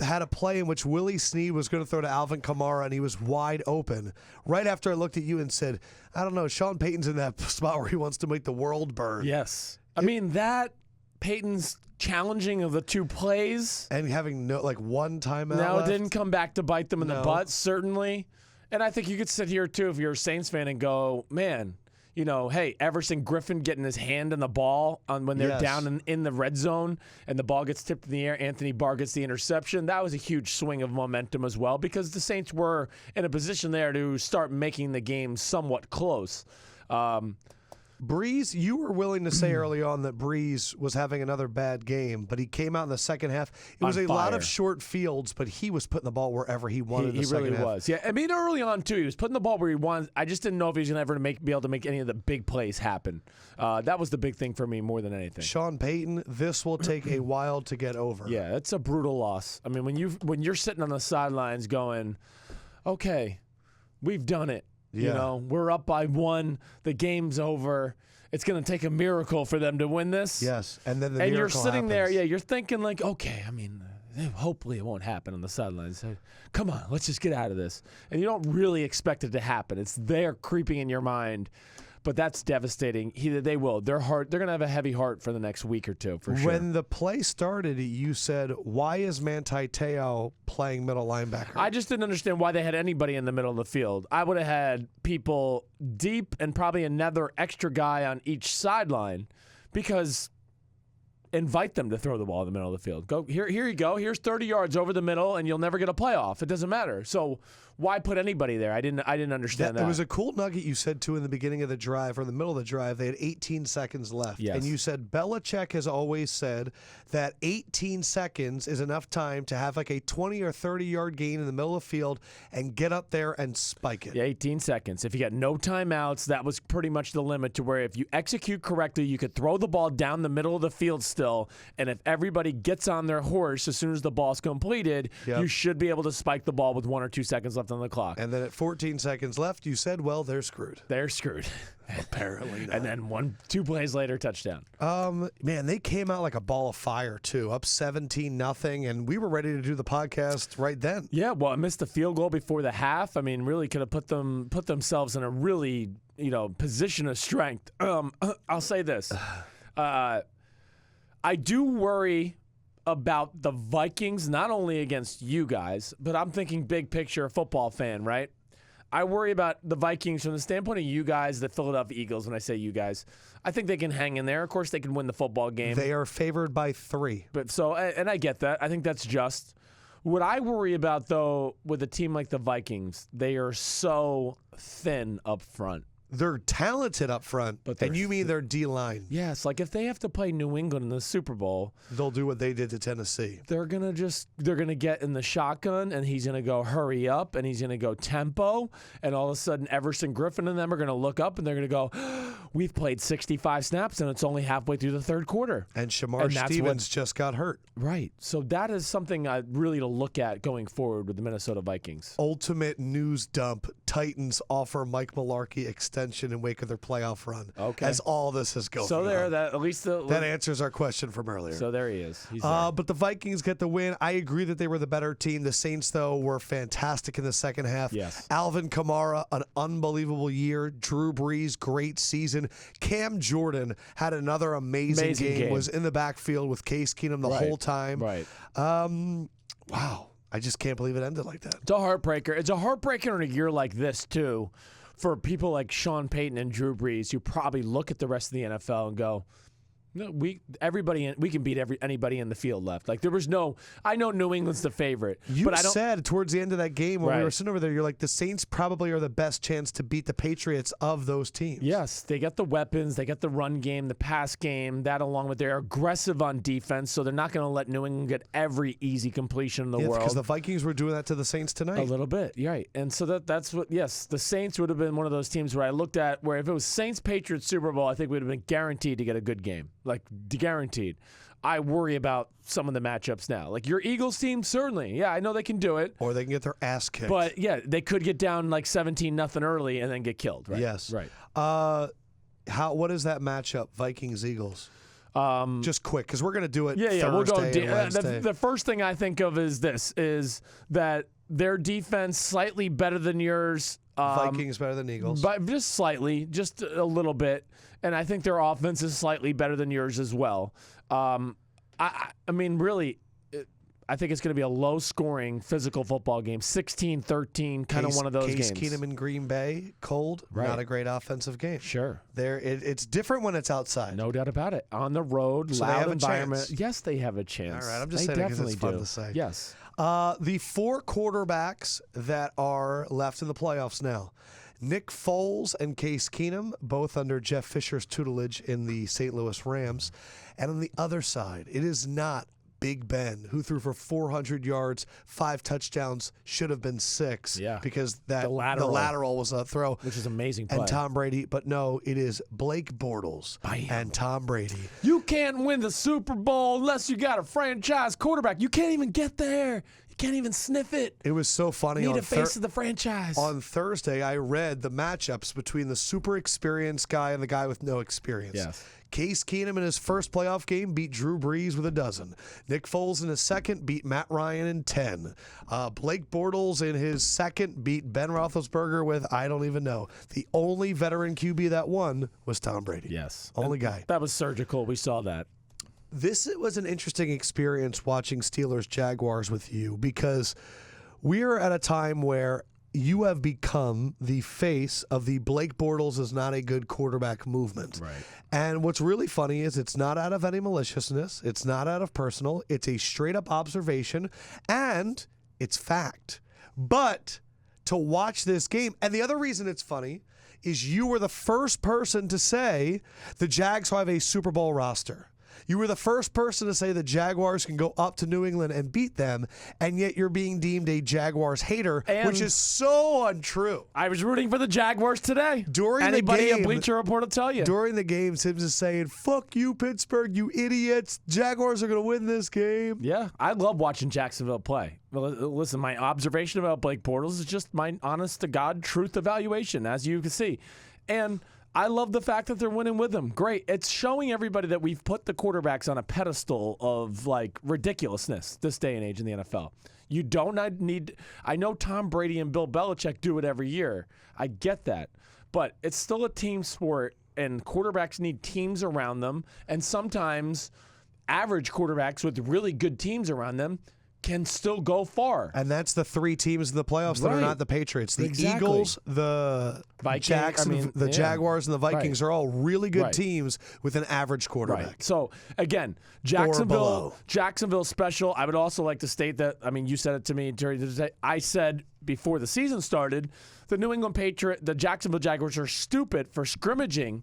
had a play in which Willie Snead was going to throw to Alvin Kamara and he was wide open. Right after I looked at you and said, I don't know, Sean Payton's in that spot where he wants to make the world burn. Yes. I mean, that Payton's challenging of the 2 plays. And having one timeout Now left. it didn't come back to bite them in the butt, certainly. And I think you could sit here, too, if you're a Saints fan and go, man, hey, Everson Griffin getting his hand on the ball when they're down in the red zone and the ball gets tipped in the air. Anthony Barr gets the interception. That was a huge swing of momentum as well because the Saints were in a position there to start making the game somewhat close. Breeze, you were willing to say early on that Breeze was having another bad game, but he came out in the second half. It was a lot of short fields, but he was putting the ball wherever he wanted. He really was. Yeah, I mean, early on too, he was putting the ball where he wanted. I just didn't know if he was going to ever be able to make any of the big plays happen. That was the big thing for me more than anything. Sean Payton, this will take a while to get over. Yeah, it's a brutal loss. I mean, when you're sitting on the sidelines going, okay, we've done it. Yeah. We're up by 1. The game's over. It's going to take a miracle for them to win this. Yes, and then you're sitting there, you're thinking like, okay, I mean, hopefully it won't happen on the sidelines. Come on, let's just get out of this. And you don't really expect it to happen. It's there creeping in your mind. But that's devastating. They will. They're going to have a heavy heart for the next week or two, for sure. When the play started, you said, why is Manti Te'o playing middle linebacker? I just didn't understand why they had anybody in the middle of the field. I would have had people deep and probably another extra guy on each sideline because invite them to throw the ball in the middle of the field. Go here you go. Here's 30 yards over the middle, and you'll never get a playoff. It doesn't matter. So why put anybody there? I didn't understand that. It was a cool nugget you said, too, in the beginning of the drive, or in the middle of the drive. They had 18 seconds left. Yes. And you said Belichick has always said that 18 seconds is enough time to have like a 20 or 30-yard gain in the middle of the field and get up there and spike it. Yeah, 18 seconds. If you got no timeouts, that was pretty much the limit to where if you execute correctly, you could throw the ball down the middle of the field still, and if everybody gets on their horse as soon as the ball's completed, you should be able to spike the ball with 1 or 2 seconds left on the clock. And then at 14 seconds left, you said, well, they're screwed. They're screwed. Apparently not. And then 2 plays later, touchdown. Man, they came out like a ball of fire, too, up 17-0, and we were ready to do the podcast right then. Yeah, well, I missed the field goal before the half. I mean, really could have put themselves in a really, position of strength. I'll say this. I do worry about the Vikings, not only against you guys, but I'm thinking big picture football fan, right? I worry about the Vikings from the standpoint of you guys, the Philadelphia Eagles, when I say you guys. I think they can hang in there. Of course, they can win the football game. They are favored by 3. And I get that. I think that's just. What I worry about, though, with a team like the Vikings, they are so thin up front. They're talented up front, and you mean their D-line. Yes, like if they have to play New England in the Super Bowl, they'll do what they did to Tennessee. They're gonna get in the shotgun, and he's gonna go hurry up, and he's gonna go tempo, and all of a sudden Everson Griffin and them are gonna look up, and they're gonna go, we've played 65 snaps, and it's only halfway through the third quarter. And Shurmur Stevens just got hurt. Right. So that is something really to look at going forward with the Minnesota Vikings. Ultimate news dump. Titans offer Mike Mularkey extension in wake of their playoff run. Okay. As all this is going so there, on. that answers our question from earlier. So there he is. He's there. But the Vikings get the win. I agree that they were the better team. The Saints, though, were fantastic in the second half. Yes. Alvin Kamara, an unbelievable year. Drew Brees, great season. Cam Jordan had another amazing game. Was in the backfield with Case Keenum the whole time. Right. Wow. I just can't believe it ended like that. It's a heartbreaker. It's a heartbreaker in a year like this, too, for people like Sean Payton and Drew Brees who probably look at the rest of the NFL and go, no, we can beat anybody in the field left. Like there was no. I know New England's the favorite. But said towards the end of that game when we were sitting over there, you're like, the Saints probably are the best chance to beat the Patriots of those teams. Yes, they got the weapons, they got the run game, the pass game. That along with they're aggressive on defense, so they're not going to let New England get every easy completion in the world. Because the Vikings were doing that to the Saints tonight. A little bit, you're right. And so that's what. Yes, the Saints would have been one of those teams where I looked at where if it was Saints Patriots Super Bowl, I think we'd have been guaranteed to get a good game. Like guaranteed. I worry about some of the matchups now. Like your Eagles team, certainly. Yeah, I know they can do it. Or they can get their ass kicked. But yeah, they could get down like 17-0 early and then get killed. Right? Yes. Right. What is that matchup, Vikings-Eagles? Just quick, because we're going to do it Yeah, Thursday we'll go. and Wednesday. The first thing I think of is that their defense slightly better than yours. Vikings better than Eagles. But just slightly, just a little bit. And I think their offense is slightly better than yours as well. I mean, really, I think it's going to be a low-scoring physical football game, 16-13, kind of one of those games. Case Keenum in Green Bay, cold, not a great offensive game. Sure. It's different when it's outside. No doubt about it. On the road, So they loud have a environment. chance. Yes, they have a chance. All right, I'm just they saying it because definitely it's fun do. to say. Yes. The 4 quarterbacks that are left in the playoffs now. Nick Foles and Case Keenum, both under Jeff Fisher's tutelage in the St. Louis Rams. And on the other side, it is not Big Ben, who threw for 400 yards, 5 touchdowns, should have been 6 because the lateral was a throw. Which is amazing play. And Tom Brady. But no, it is Blake Bortles and Tom Brady. You can't win the Super Bowl unless you got a franchise quarterback. You can't even get there. You can't even sniff it. It was so funny. Need a face of the franchise. On Thursday, I read the matchups between the super experienced guy and the guy with no experience. Yes. Case Keenum in his first playoff game beat Drew Brees with 12. Nick Foles in his second beat Matt Ryan in 10. Blake Bortles in his second beat Ben Roethlisberger with I don't even know. The only veteran QB that won was Tom Brady. Yes. Only guy. That was surgical. We saw that. This was an interesting experience watching Steelers-Jaguars with you because we're at a time where you have become the face of the Blake Bortles is not a good quarterback movement. Right. And what's really funny is it's not out of any maliciousness. It's not out of personal. It's a straight-up observation, and it's fact. But to watch this game, and the other reason it's funny is you were the first person to say the Jags have a Super Bowl roster. You were the first person to say the Jaguars can go up to New England and beat them, and yet you're being deemed a Jaguars hater, which is so untrue. I was rooting for the Jaguars today. Anybody at Bleacher Report will tell you. During the game, Sims is saying, fuck you, Pittsburgh, you idiots. Jaguars are going to win this game. Yeah, I love watching Jacksonville play. Well, listen, my observation about Blake Bortles is just my honest-to-God truth evaluation, as you can see. And I love the fact that they're winning with him. Great. It's showing everybody that we've put the quarterbacks on a pedestal of, like, ridiculousness this day and age in the NFL. You don't need – I know Tom Brady and Bill Belichick do it every year. I get that. But it's still a team sport, and quarterbacks need teams around them. And sometimes average quarterbacks with really good teams around them can still go far. And that's the 3 teams in the playoffs that are not the Patriots. The Eagles, the Vikings, the Jaguars, and the Vikings are all really good teams with an average quarterback. Right. So, again, Jacksonville special. I would also like to state that, I mean, you said it to me during the day. I said before the season started, the Jacksonville Jaguars are stupid for scrimmaging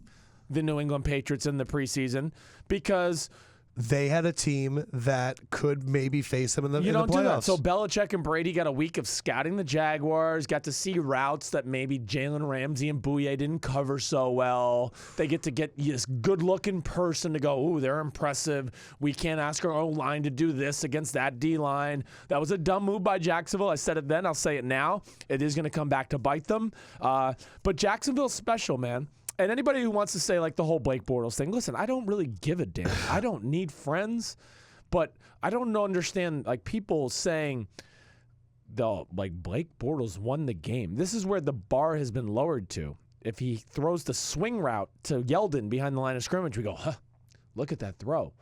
the New England Patriots in the preseason because they had a team that could maybe face them in the playoffs. Do that. So Belichick and Brady got a week of scouting the Jaguars, got to see routes that maybe Jalen Ramsey and Bouye didn't cover so well. They get this good-looking person to go, ooh, they're impressive. We can't ask our O-line to do this against that D-line. That was a dumb move by Jacksonville. I said it then. I'll say it now. It is going to come back to bite them. But Jacksonville's special, man. And anybody who wants to say, like, the whole Blake Bortles thing, listen, I don't really give a damn. I don't need friends. But I don't understand, like, people saying, Blake Bortles won the game. This is where the bar has been lowered to. If he throws the swing route to Yeldon behind the line of scrimmage, we go, look at that throw.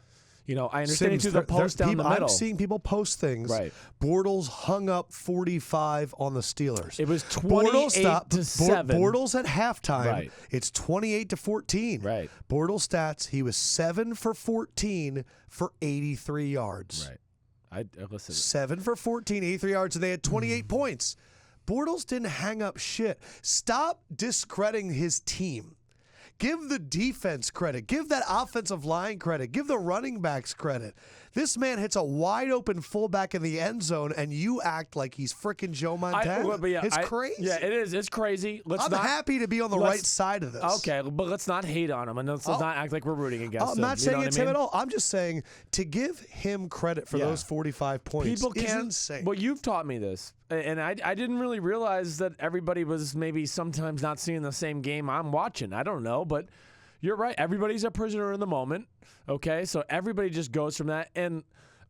You know, I understand he threw the post down the middle. I'm seeing people post things. Right. Bortles hung up 45 on the Steelers. It was 28-7. Bortles at halftime. Right. It's 28-14. Right. Bortles stats, he was 7 for 14 for 83 yards. Right. Listen. 7 for 14, 83 yards, and they had 28 points. Bortles didn't hang up shit. Stop discrediting his team. Give the defense credit. Give that offensive line credit. Give the running backs credit. This man hits a wide-open fullback in the end zone, and you act like he's freaking Joe Montana. It's crazy. Yeah, it is. It's crazy. I'm happy to be on the right side of this. Okay, but let's not hate on him, and let's not act like we're rooting against him. I'm not saying it's him at all. I'm just saying to give him credit for those 45 points is insane. Well, you've taught me this, and I didn't really realize that everybody was maybe sometimes not seeing the same game I'm watching. I don't know, but You're right. Everybody's a prisoner in the moment. Okay, so everybody just goes from that. And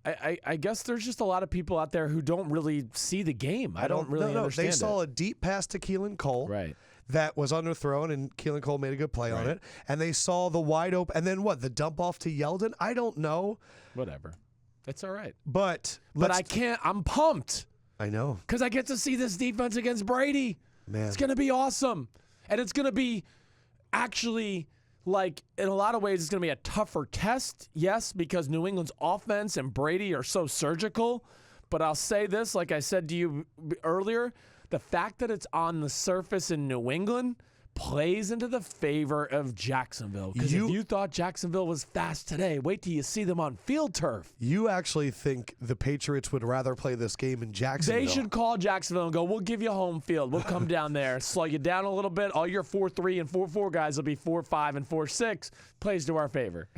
I guess there's just a lot of people out there who don't really see the game. I don't really understand They saw a deep pass to Keelan Cole. Right. That was underthrown, and Keelan Cole made a good play on it. And they saw the wide open, and then what? The dump off to Yeldon? I don't know. Whatever. It's all right. But I can't. I'm pumped. I know. Because I get to see this defense against Brady. Man. It's going to be awesome. And it's going to be actually, like, in a lot of ways, it's going to be a tougher test. Yes, because New England's offense and Brady are so surgical. But I'll say this, like I said to you earlier, the fact that it's on the surface in New England plays into the favor of Jacksonville. Because if you thought Jacksonville was fast today, wait till you see them on field turf. You actually think the Patriots would rather play this game in Jacksonville? They should call Jacksonville and go, we'll give you home field. We'll come down there, slow you down a little bit. All your 4-3 and 4-4 guys will be 4-5 and 4-6. Plays to our favor.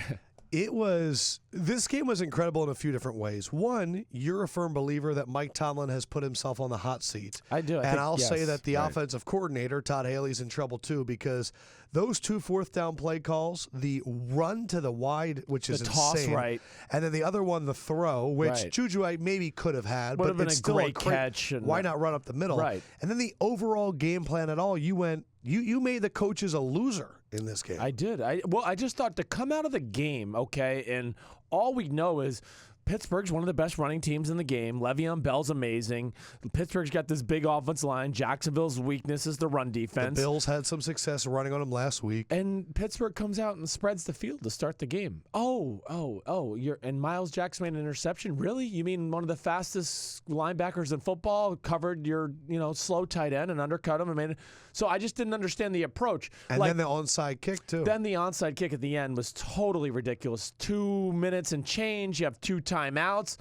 This game was incredible in a few different ways. One, you're a firm believer that Mike Tomlin has put himself on the hot seat. I do. I'll say that the offensive coordinator, Todd Haley's in trouble too, because those 2 fourth down play calls, the run to the wide, which is toss, insane, right, and then the other one, the throw, which Juju maybe could have had, but been it's a still great catch. Why not run up the middle? Right. And then the overall game plan at all, you made the coaches a loser in this game. I did. I just thought to come out of the game, okay, and all we know is Pittsburgh's one of the best running teams in the game. Le'Veon Bell's amazing. Pittsburgh's got this big offensive line. Jacksonville's weakness is the run defense. The Bills had some success running on them last week. And Pittsburgh comes out and spreads the field to start the game. And Miles Jack's made an interception? Really? You mean one of the fastest linebackers in football covered your, slow tight end and undercut him? So I just didn't understand the approach. And then the onside kick, too. Then the onside kick at the end was totally ridiculous. 2 minutes and change. You have 2 timeouts.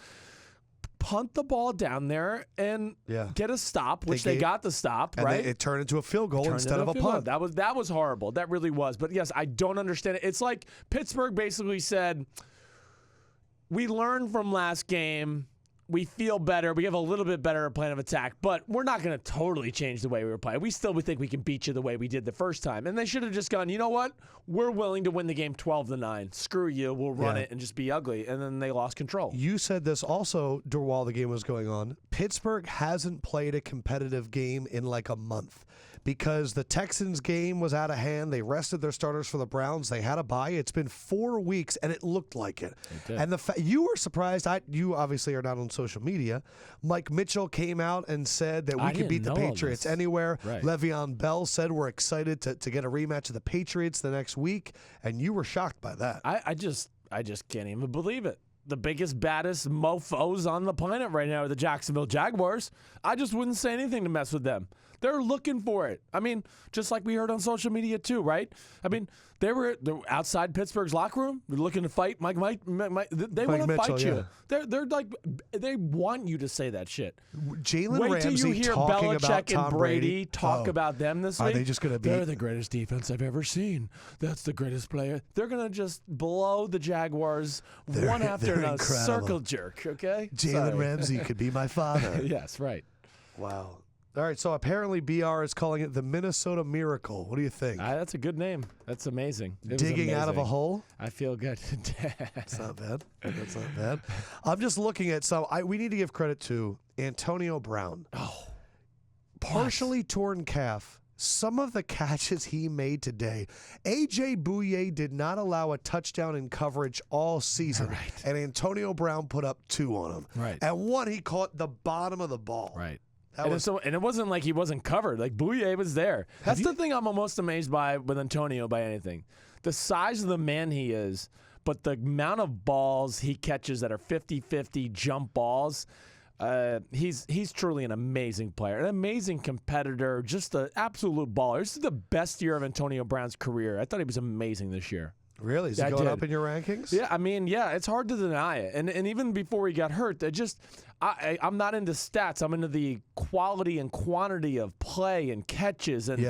Punt the ball down there and get a stop, which they got the stop, and right? It turned into a field goal instead of a punt. That was horrible. That really was. But, yes, I don't understand it. It's like Pittsburgh basically said, we learned from last game. We feel better. We have a little bit better plan of attack, but we're not going to totally change the way we were playing. We still think we can beat you the way we did the first time. And they should have just gone, you know what? We're willing to win the game 12-9. Screw you. We'll run it and just be ugly. And then they lost control. You said this also while the game was going on. Pittsburgh hasn't played a competitive game in like a month because the Texans game was out of hand. They rested their starters for the Browns. They had a bye. It's been 4 weeks, and it looked like it. And you were surprised. You obviously are not on social media. Mike Mitchell came out and said that we could beat the Patriots anywhere. Right. Le'Veon Bell said we're excited to get a rematch of the Patriots the next week, and you were shocked by that. I just can't even believe it. The biggest, baddest mofos on the planet right now are the Jacksonville Jaguars. I just wouldn't say anything to mess with them. They're looking for it. Just like we heard on social media too, right? They were outside Pittsburgh's locker room. They're looking to fight Mike. They want to fight you. They're like, they want you to say that shit. Jalen Ramsey Wait till you hear talking Belichick about Tom and Brady talk about them this week. Are they just going to be? They're the greatest defense I've ever seen. That's the greatest player. They're going to just blow the Jaguars one after another. Incredible. Circle jerk, okay? Jalen Ramsey could be my father. Yes, right. Wow. All right, so apparently BR is calling it the Minnesota Miracle. What do you think? That's a good name. That's amazing. Digging out of a hole? I feel good. That's not bad. That's not bad. I'm just looking at some. We need to give credit to Antonio Brown. Oh. Partially torn calf. Some of the catches he made today. A.J. Bouye did not allow a touchdown in coverage all season. Right. And Antonio Brown put up 2 on him. Right. And one, he caught the bottom of the ball. Right. And it wasn't like he wasn't covered. Like, Bouye was there. That's the thing I'm most amazed by with Antonio by anything. The size of the man he is, but the amount of balls he catches that are 50-50 jump balls, he's truly an amazing player, an amazing competitor, just an absolute baller. This is the best year of Antonio Brown's career. I thought he was amazing this year. Really? Is he going up in your rankings? Yeah, it's hard to deny it. And even before he got hurt, I'm not into stats. I'm into the quality and quantity of play and catches and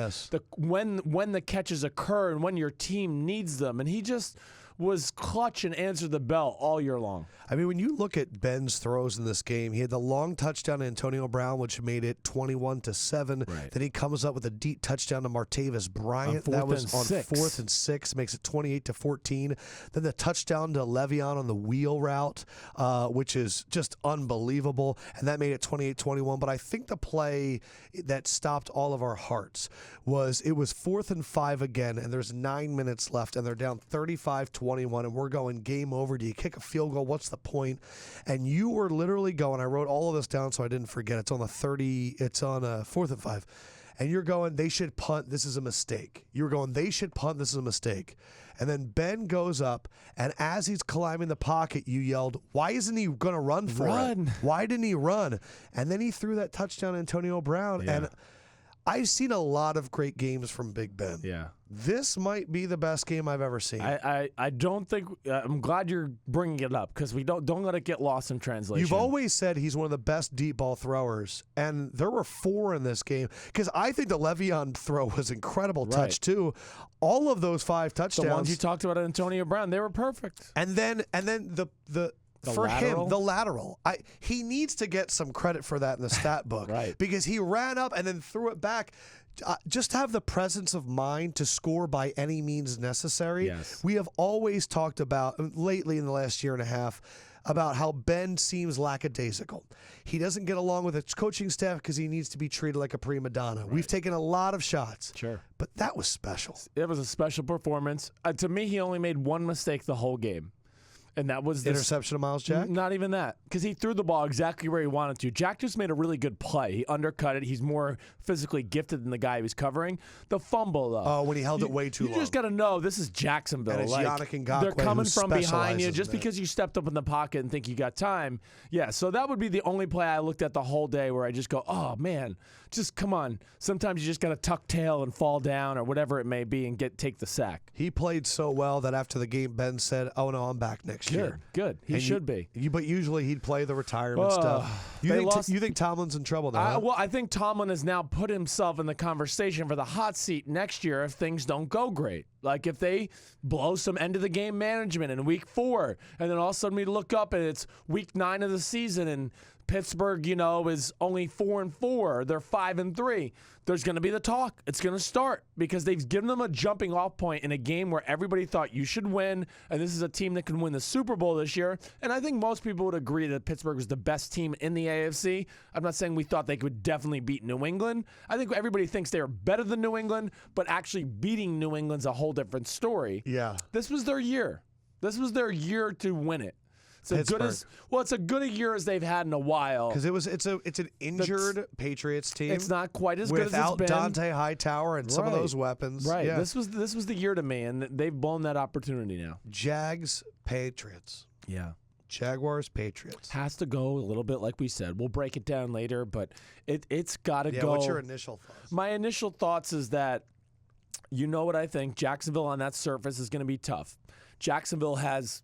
when the catches occur and when your team needs them. And he just was clutch and answered the bell all year long. I mean, when you look at Ben's throws in this game, he had the long touchdown to Antonio Brown, which made it 21-7. Right. Then he comes up with a deep touchdown to Martavis Bryant. That was on 4th and 6, makes it 28-14. Then the touchdown to Le'Veon on the wheel route, which is just unbelievable, and that made it 28-21. But I think the play that stopped all of our hearts was 4th and 5 again, and there's 9 minutes left, and they're down 35-21, and we're going game over. Do you kick a field goal? What's the point? And you were literally going, I wrote all of this down so I didn't forget. It's on 4th and 5. And you're going, they should punt. This is a mistake. You were going, they should punt. This is a mistake. And then Ben goes up, and as he's climbing the pocket, you yelled, why isn't he going to run for it? Why didn't he run? And then he threw that touchdown to Antonio Brown. Yeah. And I've seen a lot of great games from Big Ben. Yeah. This might be the best game I've ever seen. I don't think I'm glad you're bringing it up because we don't let it get lost in translation. You've always said he's one of the best deep ball throwers, and there were 4 in this game because I think the Le'Veon throw was incredible touch too. All of those 5 touchdowns, the ones you talked about, Antonio Brown, they were perfect. And then the for lateral? him, the lateral. He needs to get some credit for that in the stat book. Right. Because he ran up and then threw it back. Just have the presence of mind to score by any means necessary. Yes. We have always talked about, lately in the last year and a half, about how Ben seems lackadaisical. He doesn't get along with his coaching staff because he needs to be treated like a prima donna. Right. We've taken a lot of shots. Sure. But that was special. It was a special performance. To me, he only made one mistake the whole game. And that was interception of Miles Jack? Not even that, because he threw the ball exactly where he wanted to. Jack just made a really good play. He undercut it. He's more physically gifted than the guy he was covering. The fumble, though. Oh, when he held it way too long. You just got to know this is Jacksonville. And it's Yannick Ngakoue they're coming from behind you just in because you stepped up in the pocket and think you got time. Yeah, so that would be the only play I looked at the whole day where I just go, oh, man, just come on. Sometimes you just got to tuck tail and fall down or whatever it may be and take the sack. He played so well that after the game, Ben said, oh, no, I'm back next year. Good. He should be. But usually he'd play the retirement stuff. You think Tomlin's in trouble now? Well, I think Tomlin has now put himself in the conversation for the hot seat next year if things don't go great. Like if they blow some end-of-the-game management in week 4, and then all of a sudden we look up and it's week 9 of the season and Pittsburgh, is only 4-4. They're 5-3. There's going to be the talk. It's going to start because they've given them a jumping off point in a game where everybody thought you should win, and this is a team that can win the Super Bowl this year. And I think most people would agree that Pittsburgh was the best team in the AFC. I'm not saying we thought they could definitely beat New England. I think everybody thinks they are better than New England, but actually beating New England's a whole different story. Yeah. This was their year. This was their year to win it. It's a good a year as they've had in a while. Because it's an injured Patriots team. It's not quite as good as it's been. Without Dante Hightower and some of those weapons. Right. Yeah. This was the year to me, and they've blown that opportunity now. Jags, Patriots. Yeah. Jaguars, Patriots. Has to go a little bit like we said. We'll break it down later, but it's got to go. What's your initial thoughts? My initial thoughts is that, you know what I think, Jacksonville on that surface is going to be tough. Jacksonville has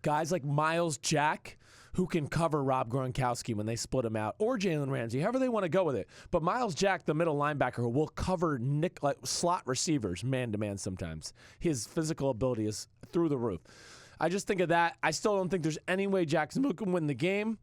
guys like Miles Jack who can cover Rob Gronkowski when they split him out, or Jalen Ramsey, however they want to go with it. But Miles Jack, the middle linebacker, will cover slot receivers man-to-man sometimes. His physical ability is through the roof. I just think of that. I still don't think there's any way Jacksonville can win the game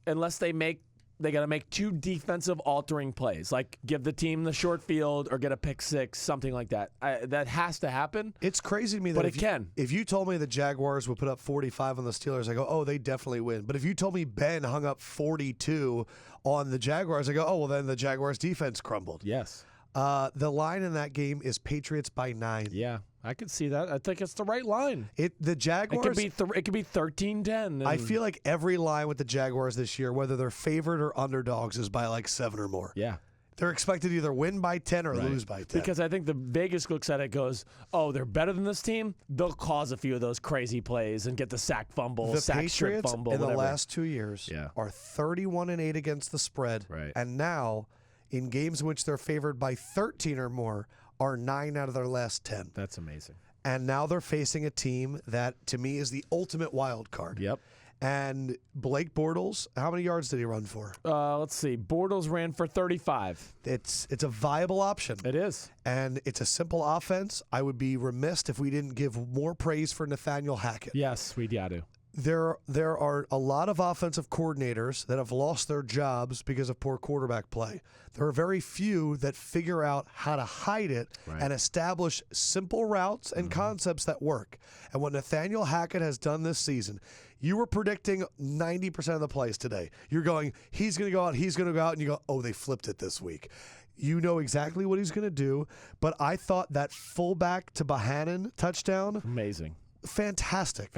unless they got to make 2 defensive altering plays, like give the team the short field or get a pick 6, something like that. That has to happen. It's crazy to me that but it can. If you told me the Jaguars would put up 45 on the Steelers, I go, oh, they definitely win. But if you told me Ben hung up 42 on the Jaguars, I go, oh, well, then the Jaguars defense crumbled. Yes. The line in that game is Patriots by 9. Yeah, I could see that. I think it's the right line. The Jaguars. It could be 13-10. I feel like every line with the Jaguars this year, whether they're favored or underdogs, is by like 7 or more. Yeah. They're expected to either win by 10 or lose by 10. Because I think the Vegas looks at it, goes, oh, they're better than this team. They'll cause a few of those crazy plays and get the sack fumble, sack strip fumble, in whatever. the last 2 years are 31-8 against the spread. Right. And now, in games in which they're favored by 13 or more, are 9 out of their last 10. That's amazing. And now they're facing a team that, to me, is the ultimate wild card. Yep. And Blake Bortles, how many yards did he run for? Let's see. Bortles ran for 35. It's a viable option. It is. And it's a simple offense. I would be remiss if we didn't give more praise for Nathaniel Hackett. Yes, we got to. There are a lot of offensive coordinators that have lost their jobs because of poor quarterback play. There are very few that figure out how to hide it and establish simple routes and concepts that work. And what Nathaniel Hackett has done this season, you were predicting 90% of the plays today. You're going, he's going to go out, he's going to go out, and you go, oh, they flipped it this week. You know exactly what he's going to do, but I thought that fullback to Bohannon touchdown, amazing. Fantastic.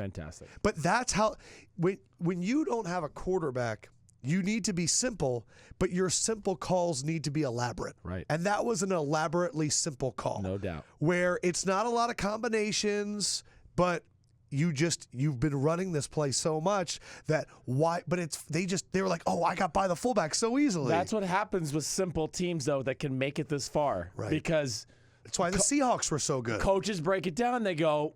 But that's how when you don't have a quarterback, you need to be simple, but your simple calls need to be elaborate. Right. And that was an elaborately simple call. No doubt. Where it's not a lot of combinations, but you've been running this play so much that they were like, oh, I got by the fullback so easily. That's what happens with simple teams though that can make it this far. Right. Because that's why the Seahawks were so good. Coaches break it down, they go,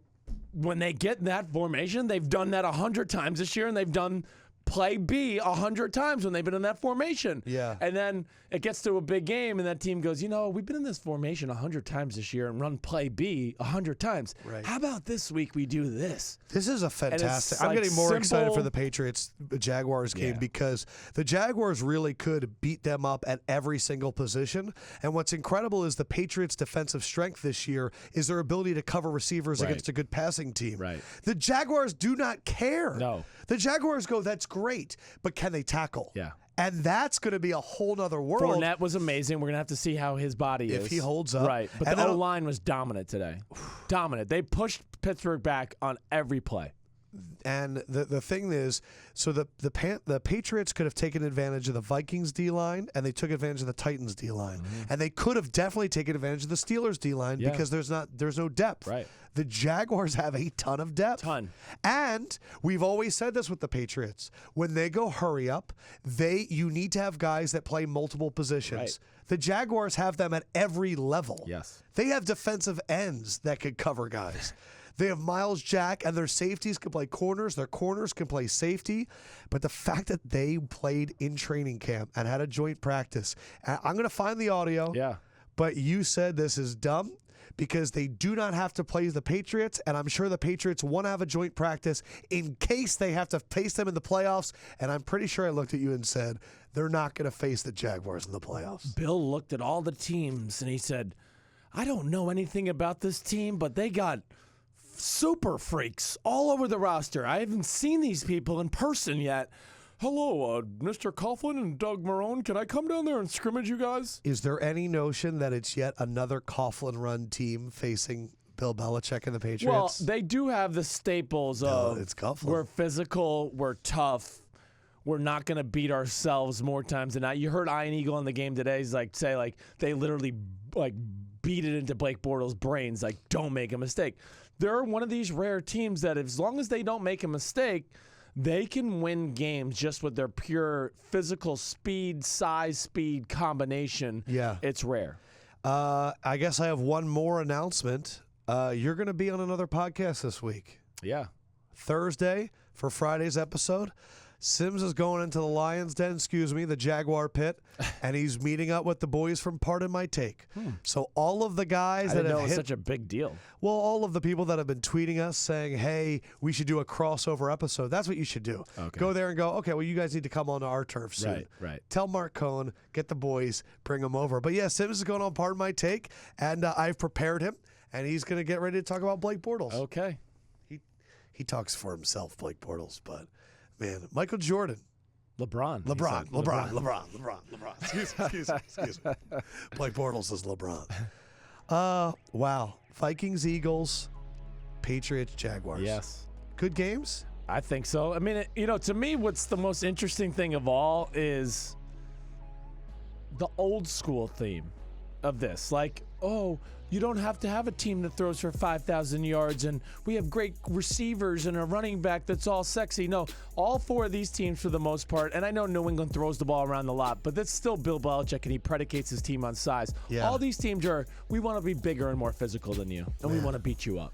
when they get in that formation, they've done that 100 times this year, and they've done play B 100 times when they've been in that formation. Yeah. And then it gets to a big game, and that team goes, we've been in this formation 100 times this year and run play B 100 times. Right. How about this week we do this? This is a fantastic. I'm getting more excited for the Patriots-Jaguars game because the Jaguars really could beat them up at every single position. And what's incredible is the Patriots' defensive strength this year is their ability to cover receivers against a good passing team. Right. The Jaguars do not care. No. The Jaguars go, that's great, but can they tackle? Yeah. And that's going to be a whole nother world. Fournette was amazing. We're going to have to see how his body is. If he holds up. Right. But the O-line was dominant today. Dominant. They pushed Pittsburgh back on every play. And the thing is, so the Patriots could have taken advantage of the Vikings D-line, and they took advantage of the Titans D-line. And they could have definitely taken advantage of the Steelers D-line because there's no depth. Right. The Jaguars have a ton of depth. And we've always said this with the Patriots. When they go hurry up, you need to have guys that play multiple positions. Right. The Jaguars have them at every level. Yes. They have defensive ends that could cover guys. They have Miles Jack, and their safeties can play corners. Their corners can play safety. But the fact that they played in training camp and had a joint practice, I'm going to find the audio. Yeah. But you said this is dumb because they do not have to play the Patriots, and I'm sure the Patriots want to have a joint practice in case they have to face them in the playoffs. And I'm pretty sure I looked at you and said, they're not going to face the Jaguars in the playoffs. Bill looked at all the teams, and he said, I don't know anything about this team, but they got super freaks all over the roster. I haven't seen these people in person yet. Hello, Mr. Coughlin and Doug Marrone. Can I come down there and scrimmage you guys? Is there any notion that it's yet another Coughlin-run team facing Bill Belichick and the Patriots? Well, they do have the staples of it's Coughlin. We're physical, we're tough, we're not going to beat ourselves more times than not. You heard Ian Eagle on the game today. He's say they literally beat it into Blake Bortles' brains. Don't make a mistake. They're one of these rare teams that as long as they don't make a mistake, they can win games just with their pure physical size speed combination. Yeah. It's rare. I guess I have one more announcement. You're going to be on another podcast this week. Yeah. Thursday for Friday's episode. Sims is going into the Lions Den, the Jaguar pit, and he's meeting up with the boys from Pardon My Take. So all of the guys that have hit such a big deal. Well, all of the people that have been tweeting us saying, hey, we should do a crossover episode. That's what you should do. Okay. Go there and go, okay, well, you guys need to come on to our turf soon. Right. Tell Mark Cohn, get the boys, bring them over. But yeah, Sims is going on Pardon My Take, and I've prepared him, and he's going to get ready to talk about Blake Bortles. Okay. He talks for himself, Blake Bortles, but... Man, Michael Jordan. LeBron. Excuse me. Blake Bortles is LeBron. Wow. Vikings, Eagles, Patriots, Jaguars. Yes. Good games? I think so. I mean, to me, what's the most interesting thing of all is the old school theme of this. You don't have to have a team that throws for 5,000 yards, and we have great receivers and a running back that's all sexy. No, all four of these teams for the most part, and I know New England throws the ball around a lot, but that's still Bill Belichick, and he predicates his team on size. Yeah. All these teams we want to be bigger and more physical than you, and we want to beat you up.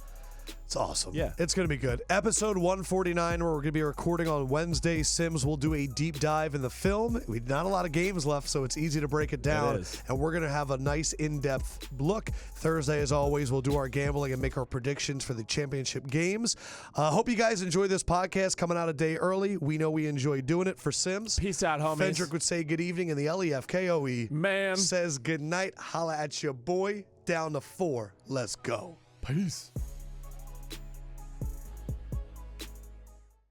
It's awesome. Yeah. It's going to be good. Episode 149, where we're going to be recording on Wednesday. Sims will do a deep dive in the film. We've not a lot of games left, so it's easy to break it down. It is. And we're going to have a nice in-depth look. Thursday, as always, we'll do our gambling and make our predictions for the championship games. Hope you guys enjoy this podcast coming out a day early. We know we enjoy doing it. For Sims, Peace out, homies. Fendrick would say good evening, and the Lefkoe Man. says good night. Holla at your boy. Down to 4. Let's go. Peace.